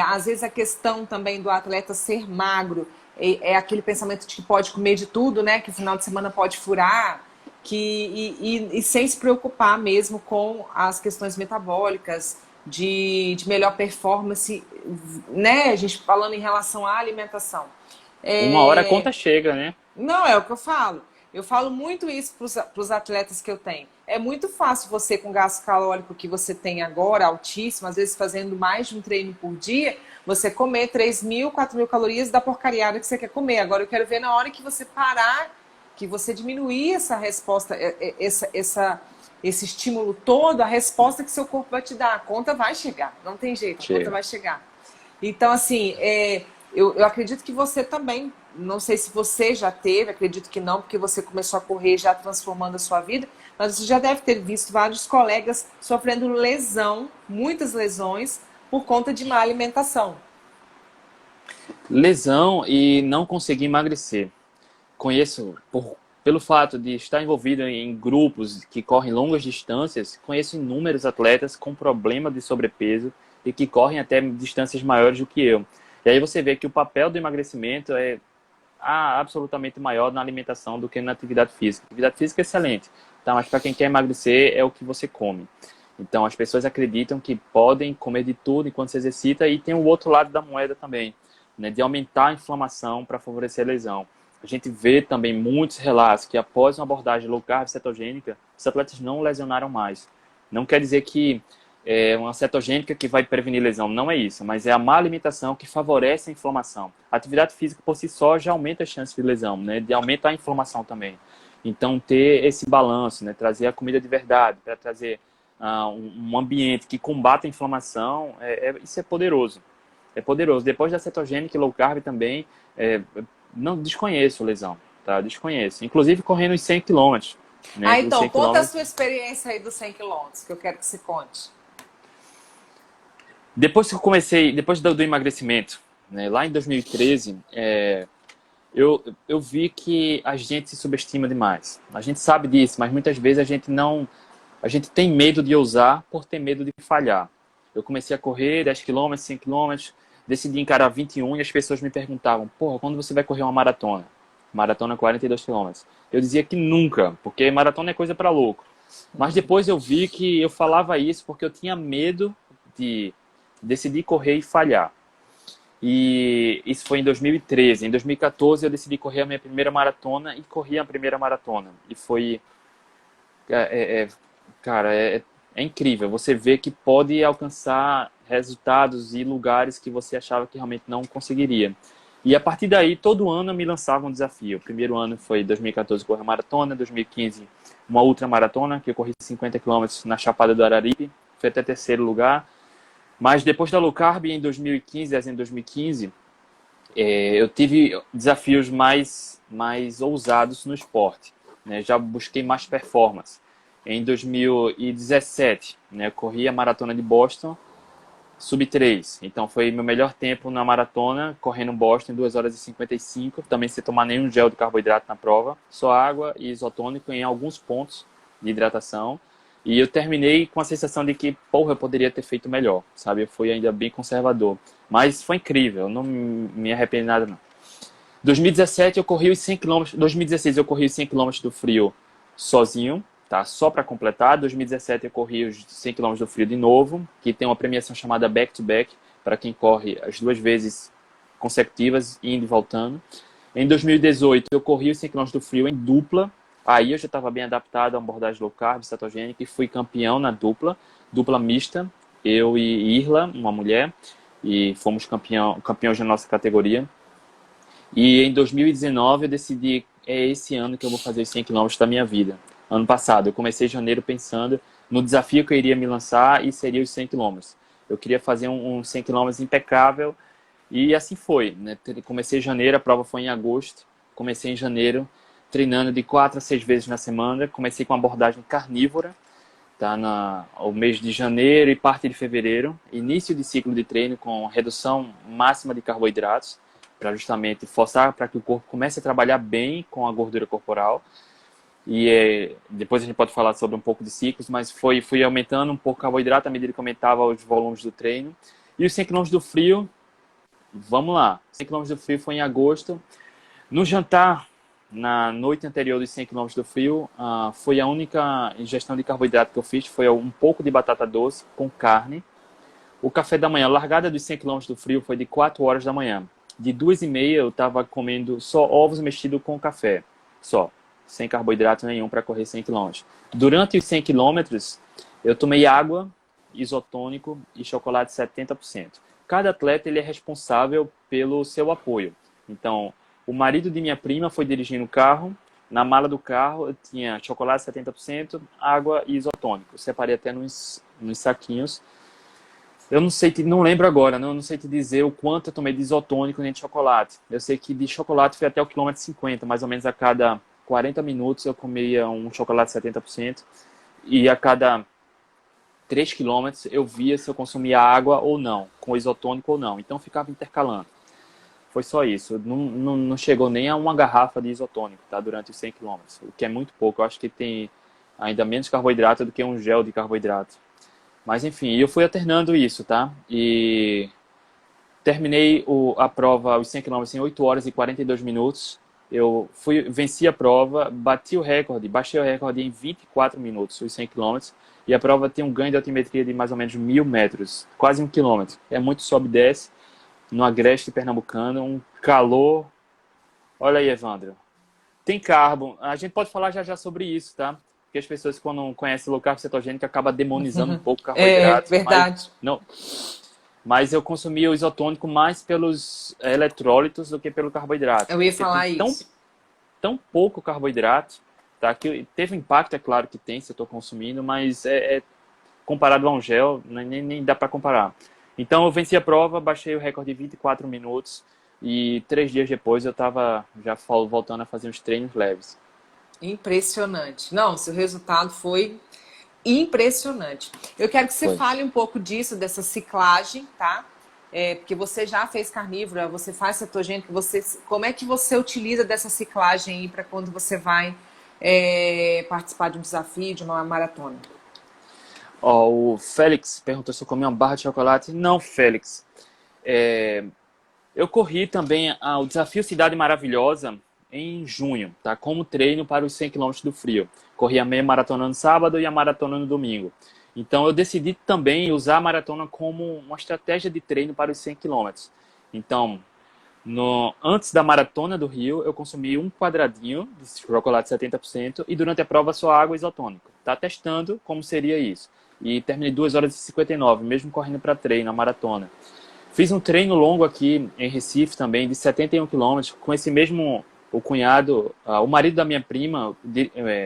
Às vezes a questão também do atleta ser magro é aquele pensamento de que pode comer de tudo, né? Que o final de semana pode furar, e sem se preocupar mesmo com as questões metabólicas, de melhor performance, né? A gente falando em relação à alimentação. Uma hora a conta chega, né? Não, é o que eu falo. Eu falo muito isso para os atletas que eu tenho. É muito fácil você, com o gasto calórico que você tem agora, altíssimo, às vezes fazendo mais de um treino por dia, você comer 3.000, 4.000 calorias da porcariada que você quer comer. Agora eu quero ver na hora que você parar, que você diminuir essa resposta, esse estímulo todo, a resposta que seu corpo vai te dar. A conta vai chegar, não tem jeito, a conta vai chegar. Então, assim, eu acredito que você também, não sei se você já teve, acredito que não, porque você começou a correr já transformando a sua vida, mas você já deve ter visto vários colegas sofrendo lesão, muitas lesões, por conta de má alimentação. Lesão e não conseguir emagrecer. Conheço, pelo fato de estar envolvido em grupos que correm longas distâncias, conheço inúmeros atletas com problema de sobrepeso e que correm até distâncias maiores do que eu. E aí você vê que o papel do emagrecimento é absolutamente maior na alimentação do que na atividade física. A atividade física é excelente, tá? Mas para quem quer emagrecer é o que você come. Então as pessoas acreditam que podem comer de tudo enquanto se exercita e tem o outro lado da moeda também, né? De aumentar a inflamação para favorecer a lesão. a gente vê também muitos relatos que após uma abordagem low carb cetogênica, os atletas não lesionaram mais. Não quer dizer que é uma cetogênica que vai prevenir lesão, não é isso, mas é a má alimentação que favorece a inflamação. A atividade física por si só já aumenta as chances de lesão, né? De aumentar a inflamação também. Então, ter esse balanço, né? Trazer a comida de verdade, para trazer um ambiente que combata a inflamação, isso é poderoso. É poderoso. Depois da cetogênica e low carb também, não desconheço lesão, tá? Desconheço. Inclusive correndo os 100 quilômetros, né? Os Então, 100 conta a quilômetros. sua experiência aí dos 100 quilômetros, que eu quero que você conte. Depois que eu comecei, depois do emagrecimento, né, lá em 2013, eu vi que a gente se subestima demais. A gente sabe disso, mas muitas vezes a gente tem medo de ousar por ter medo de falhar. Eu comecei a correr 10 quilômetros, 100 quilômetros, decidi encarar 21 e as pessoas me perguntavam, porra, quando você vai correr uma maratona? Maratona 42 quilômetros. Eu dizia que nunca, porque maratona é coisa para louco. Mas depois eu vi que eu falava isso porque eu tinha medo de decidir correr e falhar. E isso foi em 2013. Em 2014 eu decidi correr a minha primeira maratona e corri a primeira maratona. E foi, é, é, cara, é incrível. Você vê que pode alcançar resultados e lugares que você achava que realmente não conseguiria. E a partir daí, todo ano eu me lançava um desafio. O primeiro ano foi 2014, correr maratona. 2015, uma ultramaratona, que eu corri 50 quilômetros na Chapada do Araripe. Foi até terceiro lugar. Mas depois da low carb, em 2015, dezembro de 2015, eu tive desafios mais ousados no esporte, né? Já busquei mais performance. Em 2017, né, eu corri a maratona de Boston, sub 3. Então foi meu melhor tempo na maratona, correndo Boston em 2 horas e 55, também sem tomar nenhum gel de carboidrato na prova, só água e isotônico em alguns pontos de hidratação. E eu terminei com a sensação de que, porra, eu poderia ter feito melhor, sabe? Eu fui ainda bem conservador. Mas foi incrível, eu não me arrependo nada, não. 2017 eu corri os 100 km, 2016 eu corri os 100 km do frio sozinho, tá? Só para completar. 2017 eu corri os 100 km do frio de novo, que tem uma premiação chamada Back to Back, para quem corre as 2 vezes consecutivas, indo e voltando. Em 2018 eu corri os 100 km do frio em dupla. Aí eu já estava bem adaptado a uma abordagem low carb, cetogênica, e fui campeão na dupla mista, eu e Irla, uma mulher, e fomos campeões da nossa categoria. E em 2019 eu decidi, é esse ano que eu vou fazer os 100 quilômetros da minha vida. Ano passado, eu comecei em janeiro pensando no desafio que eu iria me lançar e seria os 100 quilômetros. Eu queria fazer um 100 quilômetros impecável e assim foi, né? Comecei em janeiro, a prova foi em agosto. Comecei em janeiro treinando de 4 a 6 vezes na semana. Comecei com uma abordagem carnívora, tá? O mês de janeiro e parte de fevereiro. Início de ciclo de treino com redução máxima de carboidratos, para justamente forçar para que o corpo comece a trabalhar bem com a gordura corporal. E depois a gente pode falar sobre um pouco de ciclos, mas fui aumentando um pouco o carboidrato à medida que aumentava os volumes do treino. E os 100 km do frio, vamos lá. 100 km do frio foi em agosto. No jantar, na noite anterior dos 100 km do frio, foi a única ingestão de carboidrato que eu fiz, foi um pouco de batata doce com carne. O café da manhã, a largada dos 100 km do frio foi de 4 horas da manhã. De 2h30 eu estava comendo só ovos mexidos com café, só, sem carboidrato nenhum para correr 100 km. Durante os 100 km, eu tomei água, isotônico e chocolate 70%. Cada atleta ele é responsável pelo seu apoio. Então, o marido de minha prima foi dirigindo o carro. Na mala do carro eu tinha chocolate 70%, água e isotônico. Eu separei até nos saquinhos. Eu não sei, não lembro agora, não sei te dizer o quanto eu tomei de isotônico nem de chocolate. Eu sei que de chocolate foi até o quilômetro 50, mais ou menos a cada 40 minutos eu comia um chocolate 70% e a cada 3 quilômetros eu via se eu consumia água ou não, com isotônico ou não. Então ficava intercalando. Foi só isso. Não chegou nem a uma garrafa de isotônico, tá? Durante os 100 quilômetros, o que é muito pouco. Eu acho que tem ainda menos carboidrato do que um gel de carboidrato. Mas enfim, eu fui alternando isso, tá? E terminei a prova, os 100 km em 8 horas e 42 minutos. Venci a prova, baixei o recorde em 24 minutos, os 100 km. E a prova tem um ganho de altimetria de mais ou menos 1.000 metros, quase 1 quilômetro. É muito sobe e desce, no agreste pernambucano, um calor Olha aí, Evandro. Tem carbo. A gente pode falar já já sobre isso, tá? Porque as pessoas, quando não conhecem low carb cetogênico, acabam demonizando um pouco o É carboidrato. Mas, verdade. não, mas eu consumi o isotônico mais pelos eletrólitos do que pelo carboidrato. Eu ia Porque tem falar isso. tão pouco carboidrato, tá? Que teve impacto, é claro que tem, se eu estou consumindo, mas comparado a um gel, nem dá para comparar. Então eu venci a prova, baixei o recorde de 24 minutos e 3 dias depois eu estava já voltando a fazer uns treinos leves. Impressionante. Não, seu resultado foi impressionante. Eu quero que você Foi. fale um pouco disso, dessa ciclagem, tá? Porque você já fez carnívora, você faz cetogênico, como é que você utiliza dessa ciclagem aí para quando você vai participar de um desafio, de uma maratona? Ó, o Félix perguntou se eu comi uma barra de chocolate. Não, Félix. É, eu corri também o Desafio Cidade Maravilhosa em junho, tá? Como treino para os 100 quilômetros do frio. Corri a meia maratona no sábado e a maratona no domingo. Então eu decidi também usar a maratona como uma estratégia de treino para os 100 quilômetros. Então, antes da maratona do Rio, eu consumi um quadradinho de chocolate 70% e durante a prova só água isotônica. Tá testando como seria isso. E terminei 2 horas e 59, mesmo correndo para treino, a maratona. Fiz um treino longo aqui em Recife também, de 71 quilômetros, com esse mesmo, o cunhado, o marido da minha prima,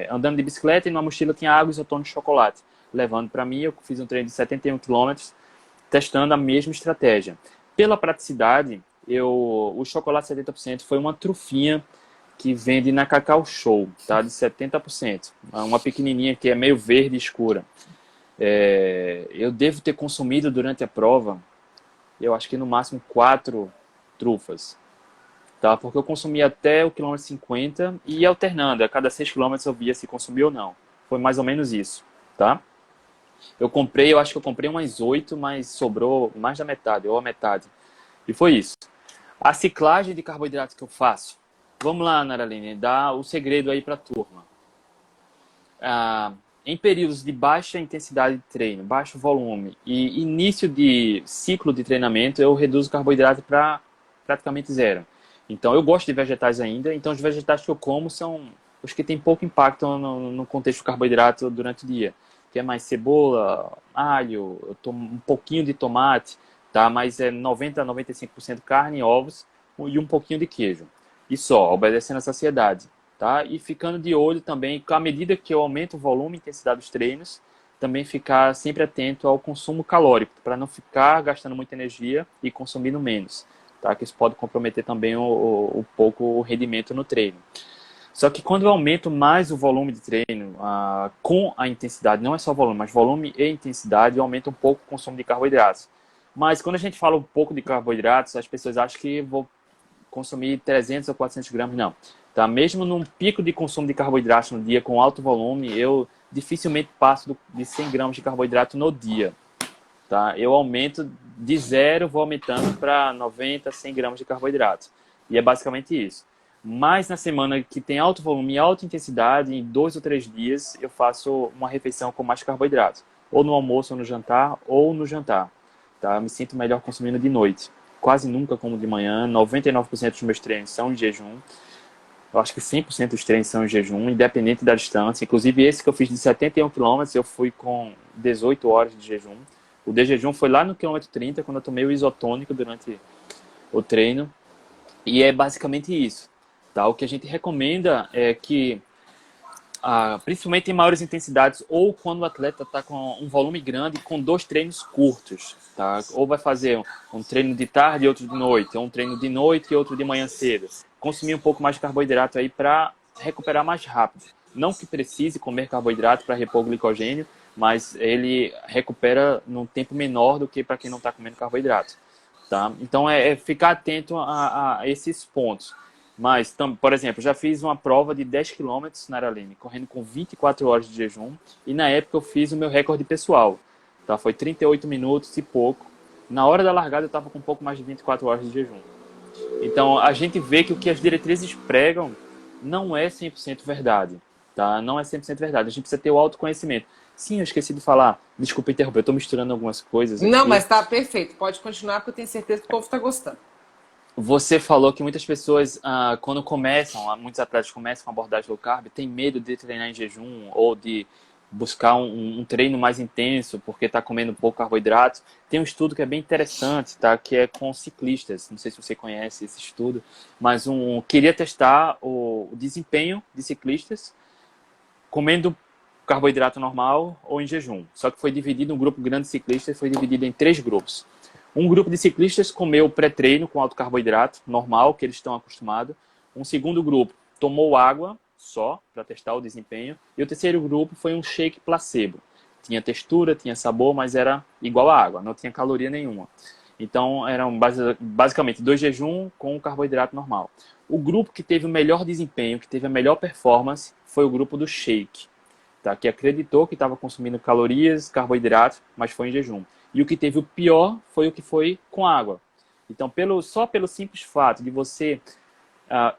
andando de bicicleta e numa mochila tinha água isotônica de chocolate. Levando para mim, eu fiz um treino de 71 quilômetros, testando a mesma estratégia. Pela praticidade, o chocolate 70% foi uma trufinha que vende na Cacau Show, tá? De 70%. Uma pequenininha que é meio verde escura. Eu devo ter consumido durante a prova, eu acho que no máximo 4 trufas, tá? Porque eu consumi até o quilômetro 50 e ia alternando. A cada 6 quilômetros eu via se consumia ou não. Foi mais ou menos isso, tá? Eu acho que eu comprei umas 8, mas sobrou mais da metade, ou a metade. E foi isso. A ciclagem de carboidratos que eu faço. Vamos lá, Naraline, dá o segredo aí para a turma. Em períodos de baixa intensidade de treino, baixo volume e início de ciclo de treinamento, eu reduzo o carboidrato para praticamente zero. Então, eu gosto de vegetais ainda, então os vegetais que eu como são os que têm pouco impacto no contexto do carboidrato durante o dia, que é mais cebola, alho, eu tomo um pouquinho de tomate, tá? Mas é 90 a 95% carne, ovos e um pouquinho de queijo. E só, obedecendo a saciedade. Tá? E ficando de olho também, à medida que eu aumento o volume e intensidade dos treinos, também ficar sempre atento ao consumo calórico, para não ficar gastando muita energia e consumindo menos, tá? Que isso pode comprometer também um pouco o rendimento no treino. Só que quando eu aumento mais o volume de treino, com a intensidade, não é só volume, mas volume e intensidade, eu aumento um pouco o consumo de carboidratos. Mas quando a gente fala um pouco de carboidratos, as pessoas acham que vou consumir 300 ou 400 gramas, não. Tá? Mesmo num pico de consumo de carboidrato no dia com alto volume, eu dificilmente passo de 100 gramas de carboidrato no dia. Tá? Eu aumento de zero, vou aumentando para 90, 100 gramas de carboidrato. E é basicamente isso. Mas na semana que tem alto volume e alta intensidade, em 2 ou 3 dias, eu faço uma refeição com mais carboidrato. Ou no almoço, ou no jantar, ou no jantar. Tá? Eu me sinto melhor consumindo de noite. Quase nunca como de manhã, 99% dos meus treinos são em jejum. Eu acho que 100% dos treinos são em jejum, independente da distância. Inclusive, esse que eu fiz de 71 quilômetros, eu fui com 18 horas de jejum. O de jejum foi lá no quilômetro 30, quando eu tomei o isotônico durante o treino. E é basicamente isso. Tá? O que a gente recomenda é que, principalmente em maiores intensidades, ou quando o atleta está com um volume grande, com 2 treinos curtos. Tá? Ou vai fazer um treino de tarde e outro de noite, ou um treino de noite e outro de manhã cedo. Consumir um pouco mais de carboidrato aí para recuperar mais rápido. Não que precise comer carboidrato para repor o glicogênio, mas ele recupera num tempo menor do que para quem não está comendo carboidrato. Tá? Então é ficar atento a esses pontos. Mas, por exemplo, já fiz uma prova de 10 quilômetros na Araline, correndo com 24 horas de jejum, e na época eu fiz o meu recorde pessoal. Tá? Foi 38 minutos e pouco. Na hora da largada eu estava com um pouco mais de 24 horas de jejum. Então, a gente vê que o que as diretrizes pregam não é 100% verdade, tá? Não é 100% verdade. A gente precisa ter o autoconhecimento. Sim, eu esqueci de falar. Desculpa interromper, eu estou misturando algumas coisas Não, aqui. mas tá perfeito. Pode continuar, porque eu tenho certeza que o povo está gostando. Você falou que muitas pessoas, quando começam, muitos atletas começam com abordagem low carb, tem medo de treinar em jejum ou de buscar um treino mais intenso porque está comendo pouco carboidrato. Tem um estudo que é bem interessante, tá? Que é com ciclistas. Não sei se você conhece esse estudo, mas queria testar o desempenho de ciclistas comendo carboidrato normal ou em jejum. Só que foi dividido, um grupo grande de ciclistas foi dividido em 3 grupos. Um grupo de ciclistas comeu pré-treino com alto carboidrato, normal, que eles estão acostumados. Um segundo grupo tomou água só, para testar o desempenho. E o terceiro grupo foi um shake placebo. Tinha textura, tinha sabor, mas era igual à água, não tinha caloria nenhuma. Então, eram basicamente 2 jejum com carboidrato normal. O grupo que teve o melhor desempenho, que teve a melhor performance, foi o grupo do shake, tá? Que acreditou que estava consumindo calorias, carboidratos, mas foi em jejum. E o que teve o pior foi o que foi com água. Então, só pelo simples fato de você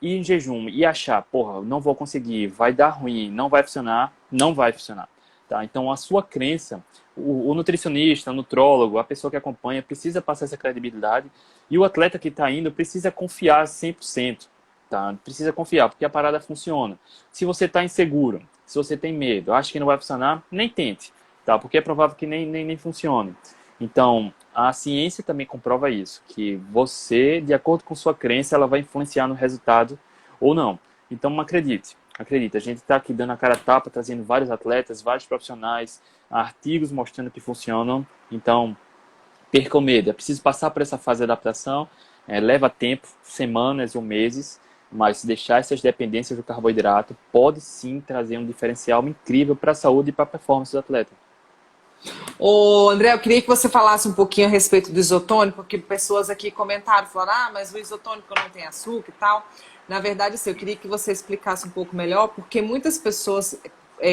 ir em jejum e achar, porra, não vou conseguir, vai dar ruim, não vai funcionar, não vai funcionar. Tá? Então, a sua crença, o nutricionista, o nutrólogo, a pessoa que acompanha, precisa passar essa credibilidade e o atleta que está indo precisa confiar 100%. Tá? Precisa confiar, porque a parada funciona. Se você está inseguro, se você tem medo, acha que não vai funcionar, nem tente, tá? Porque é provável que nem funcione. Então, a ciência também comprova isso, que você, de acordo com sua crença, ela vai influenciar no resultado ou não. Então, acredite, a gente está aqui dando a cara a tapa, trazendo vários atletas, vários profissionais, artigos mostrando que funcionam. Então, perca o medo. É preciso passar por essa fase de adaptação, leva tempo, semanas ou meses, mas deixar essas dependências do carboidrato pode sim trazer um diferencial incrível para a saúde e para a performance do atleta. Ô, André, eu queria que você falasse um pouquinho a respeito do isotônico, porque pessoas aqui comentaram, falaram, mas o isotônico não tem açúcar e tal. Na verdade, assim, eu queria que você explicasse um pouco melhor, porque muitas pessoas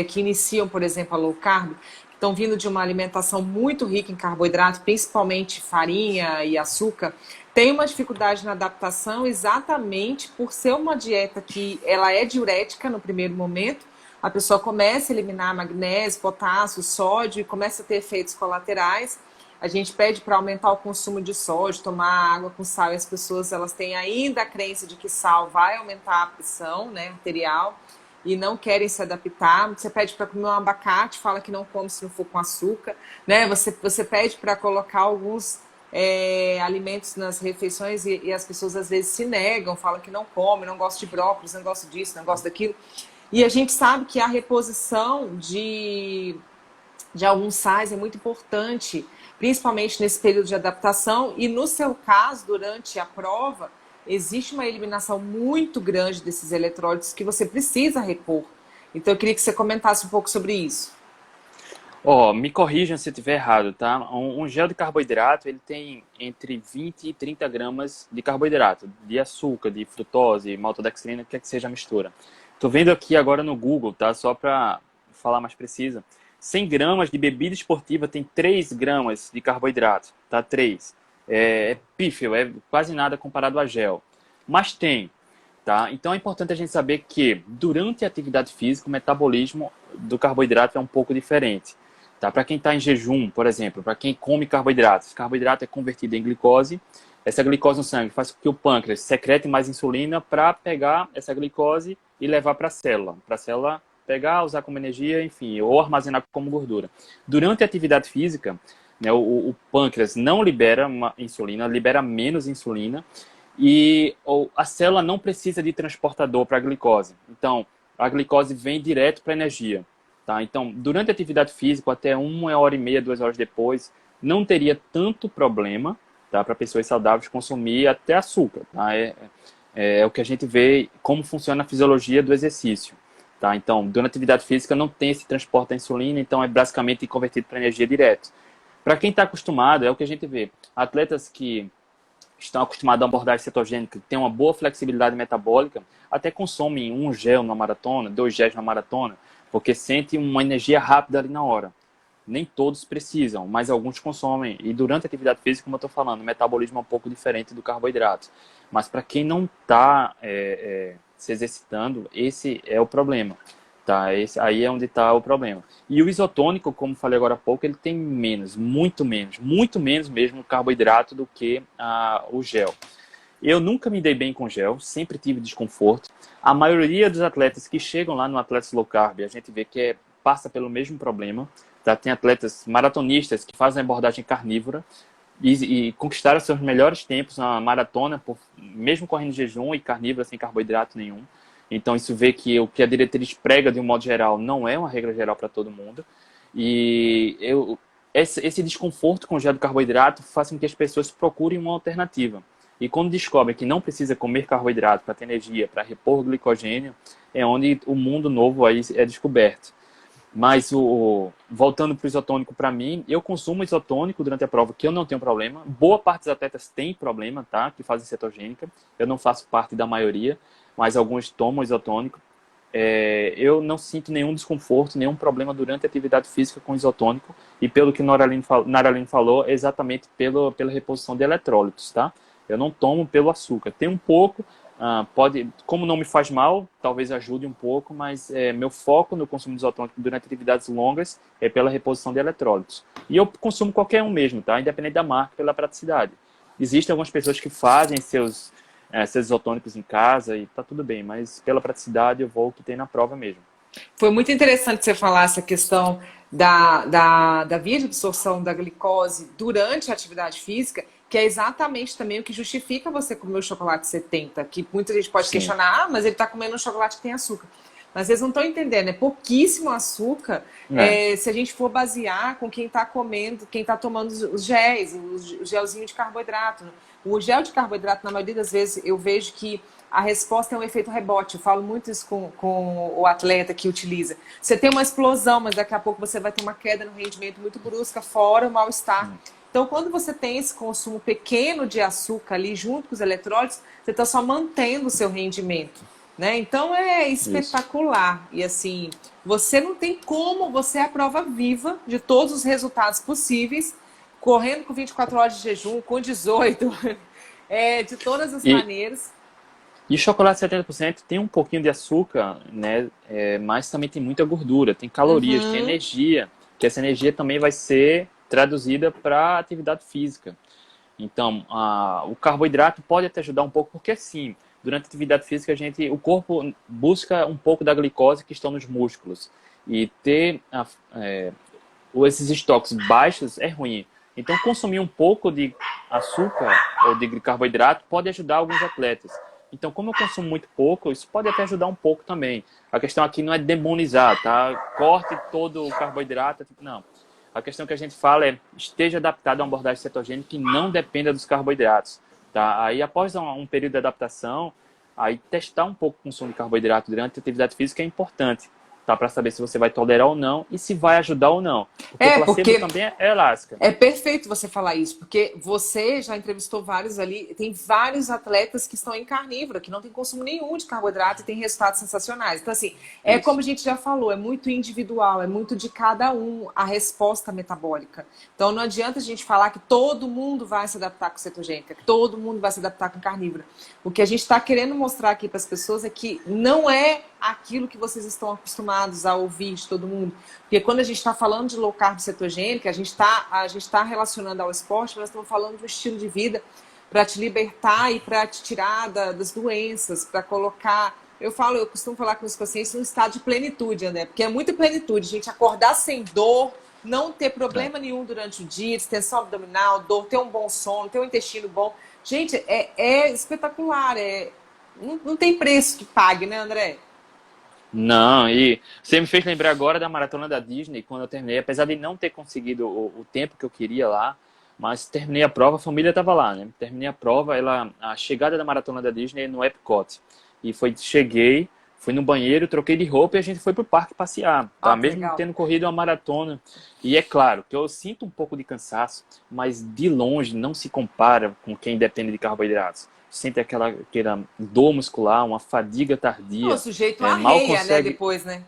que iniciam, por exemplo, a low carb, estão vindo de uma alimentação muito rica em carboidrato, principalmente farinha e açúcar, tem uma dificuldade na adaptação exatamente por ser uma dieta que ela é diurética no primeiro momento. A pessoa começa a eliminar magnésio, potássio, sódio e começa a ter efeitos colaterais. A gente pede para aumentar o consumo de sódio, tomar água com sal, e as pessoas elas têm ainda a crença de que sal vai aumentar a pressão, né, arterial, e não querem se adaptar. Você pede para comer um abacate, fala que não come se não for com açúcar, né? Você pede para colocar alguns alimentos nas refeições e as pessoas às vezes se negam, falam que não come, não gosta de brócolis, não gosta disso, não gosta daquilo. E a gente sabe que a reposição de alguns sais é muito importante, principalmente nesse período de adaptação. E no seu caso, durante a prova, existe uma eliminação muito grande desses eletrólitos que você precisa repor. Então eu queria que você comentasse um pouco sobre isso. Me corrijam se eu estiver errado, tá? Um gel de carboidrato, ele tem entre 20 e 30 gramas de carboidrato, de açúcar, de frutose, maltodextrina, quer que seja a mistura. Tô vendo aqui agora no Google, tá? Só para falar mais precisa. 100 gramas de bebida esportiva tem 3 gramas de carboidrato, tá? 3. É pífio, é quase nada comparado a gel. Mas tem, tá? Então é importante a gente saber que durante a atividade física o metabolismo do carboidrato é um pouco diferente. Tá? Para quem está em jejum, por exemplo, para quem come carboidratos, esse carboidrato é convertido em glicose. Essa glicose no sangue faz com que o pâncreas secrete mais insulina para pegar essa glicose e levar para a célula pegar, usar como energia, enfim, ou armazenar como gordura. Durante a atividade física, né, o pâncreas não libera uma insulina, libera menos insulina e a célula não precisa de transportador para a glicose. Então, a glicose vem direto para a energia. Tá? Então, durante a atividade física, até 1 hora e meia, 2 horas depois, não teria tanto problema, tá, para pessoas saudáveis consumir até açúcar. Tá? É o que a gente vê como funciona a fisiologia do exercício. Tá? Então, durante a atividade física não tem esse transporte da insulina, então é basicamente convertido para energia direto. Para quem está acostumado, é o que a gente vê. Atletas que estão acostumados a abordagem cetogênica, que têm uma boa flexibilidade metabólica, até consomem um gel na maratona, 2 géis na maratona, porque sente uma energia rápida ali na hora. Nem todos precisam, mas alguns consomem. E durante a atividade física, como eu estou falando, o metabolismo é um pouco diferente do carboidrato. Mas para quem não está se exercitando, esse é o problema. Tá? Aí é onde está o problema. E o isotônico, como falei agora há pouco, ele tem muito menos mesmo carboidrato do que o gel. Eu nunca me dei bem com gel, sempre tive desconforto. A maioria dos atletas que chegam lá no Atletas Low Carb, a gente vê que passa pelo mesmo problema. Tá? Tem atletas maratonistas que fazem abordagem carnívora e conquistaram seus melhores tempos na maratona, mesmo correndo em jejum e carnívora, sem carboidrato nenhum. Então, isso vê que o que a diretriz prega, de um modo geral, não é uma regra geral para todo mundo. E esse desconforto com o gel do carboidrato faz com que as pessoas procurem uma alternativa. E quando descobrem que não precisa comer carboidrato para ter energia, para repor glicogênio, é onde o mundo novo aí é descoberto. Mas, voltando para o isotônico, para mim, eu consumo isotônico durante a prova, que eu não tenho problema. Boa parte dos atletas tem problema, tá? Que fazem cetogênica. Eu não faço parte da maioria, mas alguns tomam isotônico. Eu não sinto nenhum desconforto, nenhum problema durante a atividade física com isotônico. E pelo que Naraline falou, exatamente pela reposição de eletrólitos, tá? Eu não tomo pelo açúcar. Tem um pouco, como não me faz mal, talvez ajude um pouco, mas meu foco no consumo de isotônico durante atividades longas é pela reposição de eletrólitos. E eu consumo qualquer um mesmo, tá? Independente da marca, pela praticidade. Existem algumas pessoas que fazem seus isotônicos em casa e tá tudo bem, mas pela praticidade eu vou o que tem na prova mesmo. Foi muito interessante você falar essa questão da via de absorção da glicose durante a atividade física, que é exatamente também o que justifica você comer o chocolate 70, que muita gente pode questionar, mas ele está comendo um chocolate que tem açúcar. Mas vocês não estão entendendo, é pouquíssimo açúcar se a gente for basear com quem está comendo, quem está tomando os géis, o gelzinho de carboidrato. O gel de carboidrato, na maioria das vezes, eu vejo que a resposta é um efeito rebote. Eu falo muito isso com o atleta que utiliza. Você tem uma explosão, mas daqui a pouco você vai ter uma queda no rendimento muito brusca, fora o mal-estar. Então, quando você tem esse consumo pequeno de açúcar ali junto com os eletrólitos, você está só mantendo o seu rendimento, né? Então, é espetacular. Isso. E assim, você não tem como, você é a prova viva de todos os resultados possíveis, correndo com 24 horas de jejum, com 18, de todas as maneiras. E o chocolate 70% tem um pouquinho de açúcar, né? Mas também tem muita gordura, tem calorias, tem energia, que essa energia também vai ser traduzida para atividade física. Então, o carboidrato pode até ajudar um pouco, porque sim, durante a atividade física o corpo busca um pouco da glicose que estão nos músculos. E ter esses estoques baixos é ruim. Então, consumir um pouco de açúcar ou de carboidrato pode ajudar alguns atletas. Então, como eu consumo muito pouco, isso pode até ajudar um pouco também. A questão aqui não é demonizar, tá? Corte todo o carboidrato, não. A questão que a gente fala é esteja adaptado a uma abordagem cetogênica que não dependa dos carboidratos, tá? Aí, após um período de adaptação, aí testar um pouco o consumo de carboidrato durante a atividade física é importante, tá? Para saber se você vai tolerar ou não e se vai ajudar ou não. Porque o placebo também é elástica. É perfeito você falar isso, porque você já entrevistou vários ali, tem vários atletas que estão em carnívora, que não tem consumo nenhum de carboidrato e tem resultados sensacionais. Então, assim, como a gente já falou, é muito individual, é muito de cada um a resposta metabólica. Então, não adianta a gente falar que todo mundo vai se adaptar com cetogênica, que todo mundo vai se adaptar com carnívora. O que a gente está querendo mostrar aqui para as pessoas é que não é aquilo que vocês estão acostumados a ouvir de todo mundo. Porque quando a gente está falando de low carb cetogênica, a gente está relacionando ao esporte, nós estamos falando de um estilo de vida para te libertar e para te tirar das doenças, para colocar... Eu costumo falar com os pacientes num estado de plenitude, André, porque é muita plenitude, gente, acordar sem dor, não ter problema nenhum durante o dia, distensão abdominal, dor, ter um bom sono, ter um intestino bom. Gente, é espetacular, não tem preço que pague, né, André? Não, e você me fez lembrar agora da maratona da Disney, quando eu terminei, apesar de não ter conseguido o tempo que eu queria lá, mas terminei a prova, a família estava lá, né? Terminei a prova, a chegada da maratona da Disney no Epcot. E cheguei, fui no banheiro, troquei de roupa e a gente foi pro parque passear, tá? Mesmo legal. Tendo corrido uma maratona. E é claro que eu sinto um pouco de cansaço, mas de longe não se compara com quem depende de carboidratos. Sente aquela dor muscular, uma fadiga tardia. O sujeito arreia, né? Depois, né?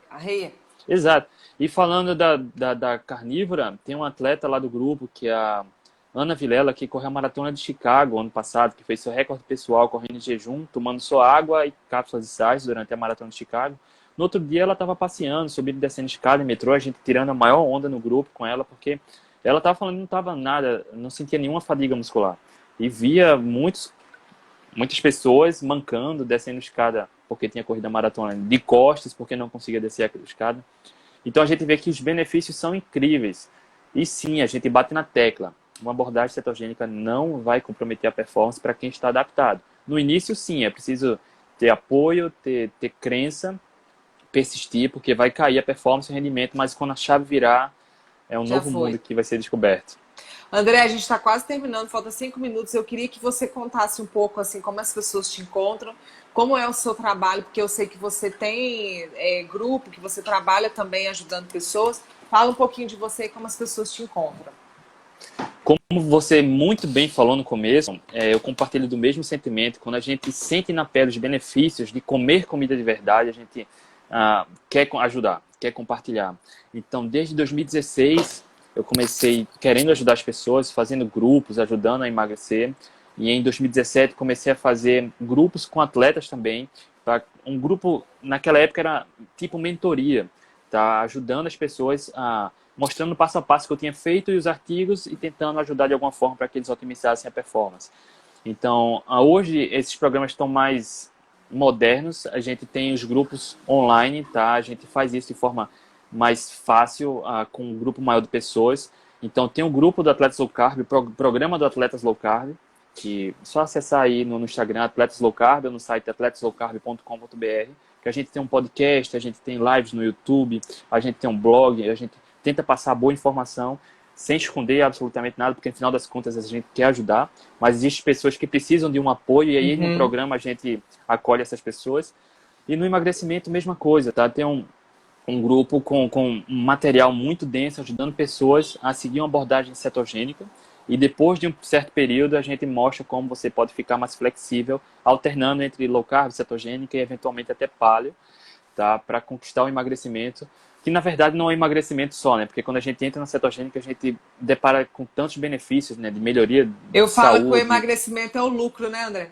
Arreia. Exato. E falando da carnívora, tem um atleta lá do grupo, que é a Ana Vilela, que correu a maratona de Chicago ano passado, que fez seu recorde pessoal correndo em jejum, tomando só água e cápsulas de sais durante a maratona de Chicago. No outro dia ela estava passeando, subindo e descendo escada em metrô, a gente tirando a maior onda no grupo com ela, porque ela estava falando que não estava nada, não sentia nenhuma fadiga muscular. E via muitos muitas pessoas mancando, descendo escada porque tinha corrida maratona de costas, porque não conseguia descer a escada. Então a gente vê que os benefícios são incríveis. E sim, a gente bate na tecla. Uma abordagem cetogênica não vai comprometer a performance para quem está adaptado. No início, sim, é preciso ter apoio, ter crença, persistir, porque vai cair a performance e o rendimento, mas quando a chave virar, é um Já novo foi. mundo que vai ser descoberto. André, a gente está quase terminando, falta 5 minutos. Eu queria que você contasse um pouco assim como as pessoas te encontram, como é o seu trabalho, porque eu sei que você tem grupo, que você trabalha também ajudando pessoas. Fala um pouquinho de você e como as pessoas te encontram. Como você muito bem falou no começo, eu compartilho do mesmo sentimento. Quando a gente sente na pele os benefícios de comer comida de verdade, a gente quer ajudar, quer compartilhar. Então, desde 2016, eu comecei querendo ajudar as pessoas, fazendo grupos, ajudando a emagrecer. E em 2017, comecei a fazer grupos com atletas também. Tá? Um grupo, naquela época, era tipo mentoria, tá? Ajudando as pessoas mostrando o passo a passo que eu tinha feito e os artigos e tentando ajudar de alguma forma para que eles otimizassem a performance. Então, hoje esses programas estão mais modernos, a gente tem os grupos online, tá? A gente faz isso de forma mais fácil, com um grupo maior de pessoas. Então, tem o grupo do Atletas Low Carb, o programa do Atletas Low Carb, que é só acessar aí no Instagram, Atletas Low Carb, ou no site atletaslowcarb.com.br, que a gente tem um podcast, a gente tem lives no YouTube, a gente tem um blog, a gente tenta passar boa informação, sem esconder absolutamente nada, porque no final das contas a gente quer ajudar, mas existem pessoas que precisam de um apoio, e aí no programa a gente acolhe essas pessoas. E no emagrecimento, mesma coisa, tá? Tem um grupo com um material muito denso, ajudando pessoas a seguir uma abordagem cetogênica, e depois de um certo período a gente mostra como você pode ficar mais flexível, alternando entre low carb, cetogênica e eventualmente até paleo, tá? Para conquistar o emagrecimento, que na verdade não é um emagrecimento só, né? Porque quando a gente entra na cetogênica, a gente depara com tantos benefícios, né? De melhoria Eu de falo que o saúde. emagrecimento é o lucro, né, André?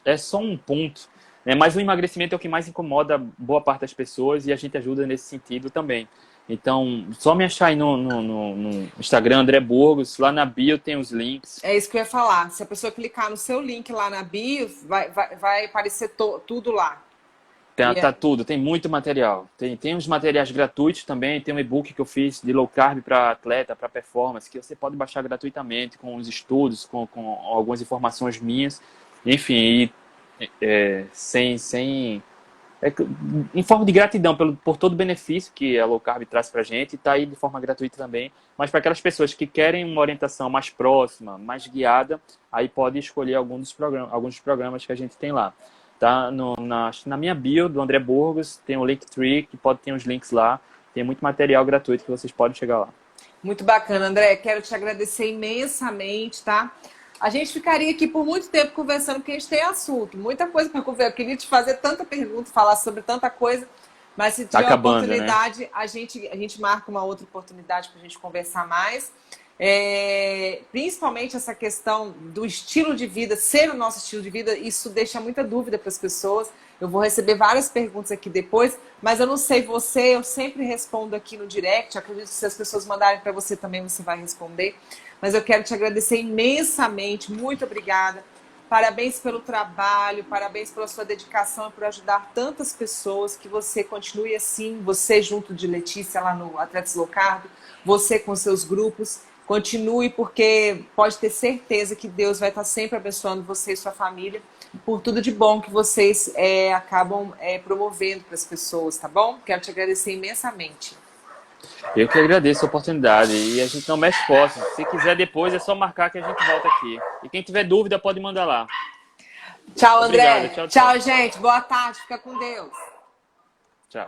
É só um ponto, né? Mas o emagrecimento é o que mais incomoda boa parte das pessoas e a gente ajuda nesse sentido também. Então, só me achar aí no Instagram, André Burgos, lá na bio tem os links. É isso que eu ia falar. Se a pessoa clicar no seu link lá na bio, vai aparecer tudo lá. Tá tudo, tem muito material. Tem uns materiais gratuitos também, tem um e-book que eu fiz de low carb para atleta, para performance, que você pode baixar gratuitamente, com os estudos, com algumas informações minhas. Enfim, em forma de gratidão por todo o benefício que a low carb traz para a gente, e está aí de forma gratuita também. Mas para aquelas pessoas que querem uma orientação mais próxima, mais guiada, aí pode escolher alguns dos programas que a gente tem lá. Tá? Na minha bio do André Burgos tem o Linktree, que pode ter os links lá. Tem muito material gratuito que vocês podem chegar lá. Muito bacana, André. Quero te agradecer imensamente, tá? A gente ficaria aqui por muito tempo conversando, porque a gente tem assunto, muita coisa para conversar. Eu queria te fazer tanta pergunta, falar sobre tanta coisa, mas se tiver oportunidade, né? a gente marca uma outra oportunidade para a gente conversar mais. Principalmente essa questão do estilo de vida, ser o nosso estilo de vida, isso deixa muita dúvida para as pessoas. Eu vou receber várias perguntas aqui depois, mas eu não sei você, eu sempre respondo aqui no direct, acredito que se as pessoas mandarem para você também, você vai responder. Mas eu quero te agradecer imensamente, muito obrigada. Parabéns pelo trabalho, parabéns pela sua dedicação e por ajudar tantas pessoas, que você continue assim, você junto de Letícia lá no Atletas Low Carb, você com seus grupos. Continue, porque pode ter certeza que Deus vai estar sempre abençoando você e sua família por tudo de bom que vocês acabam promovendo para as pessoas, tá bom? Quero te agradecer imensamente. Eu que agradeço a oportunidade e a gente não mexe esforços. Se quiser depois é só marcar que a gente volta aqui. E quem tiver dúvida pode mandar lá. Tchau, André. Obrigado. Tchau, tchau, gente. Boa tarde. Fica com Deus. Tchau.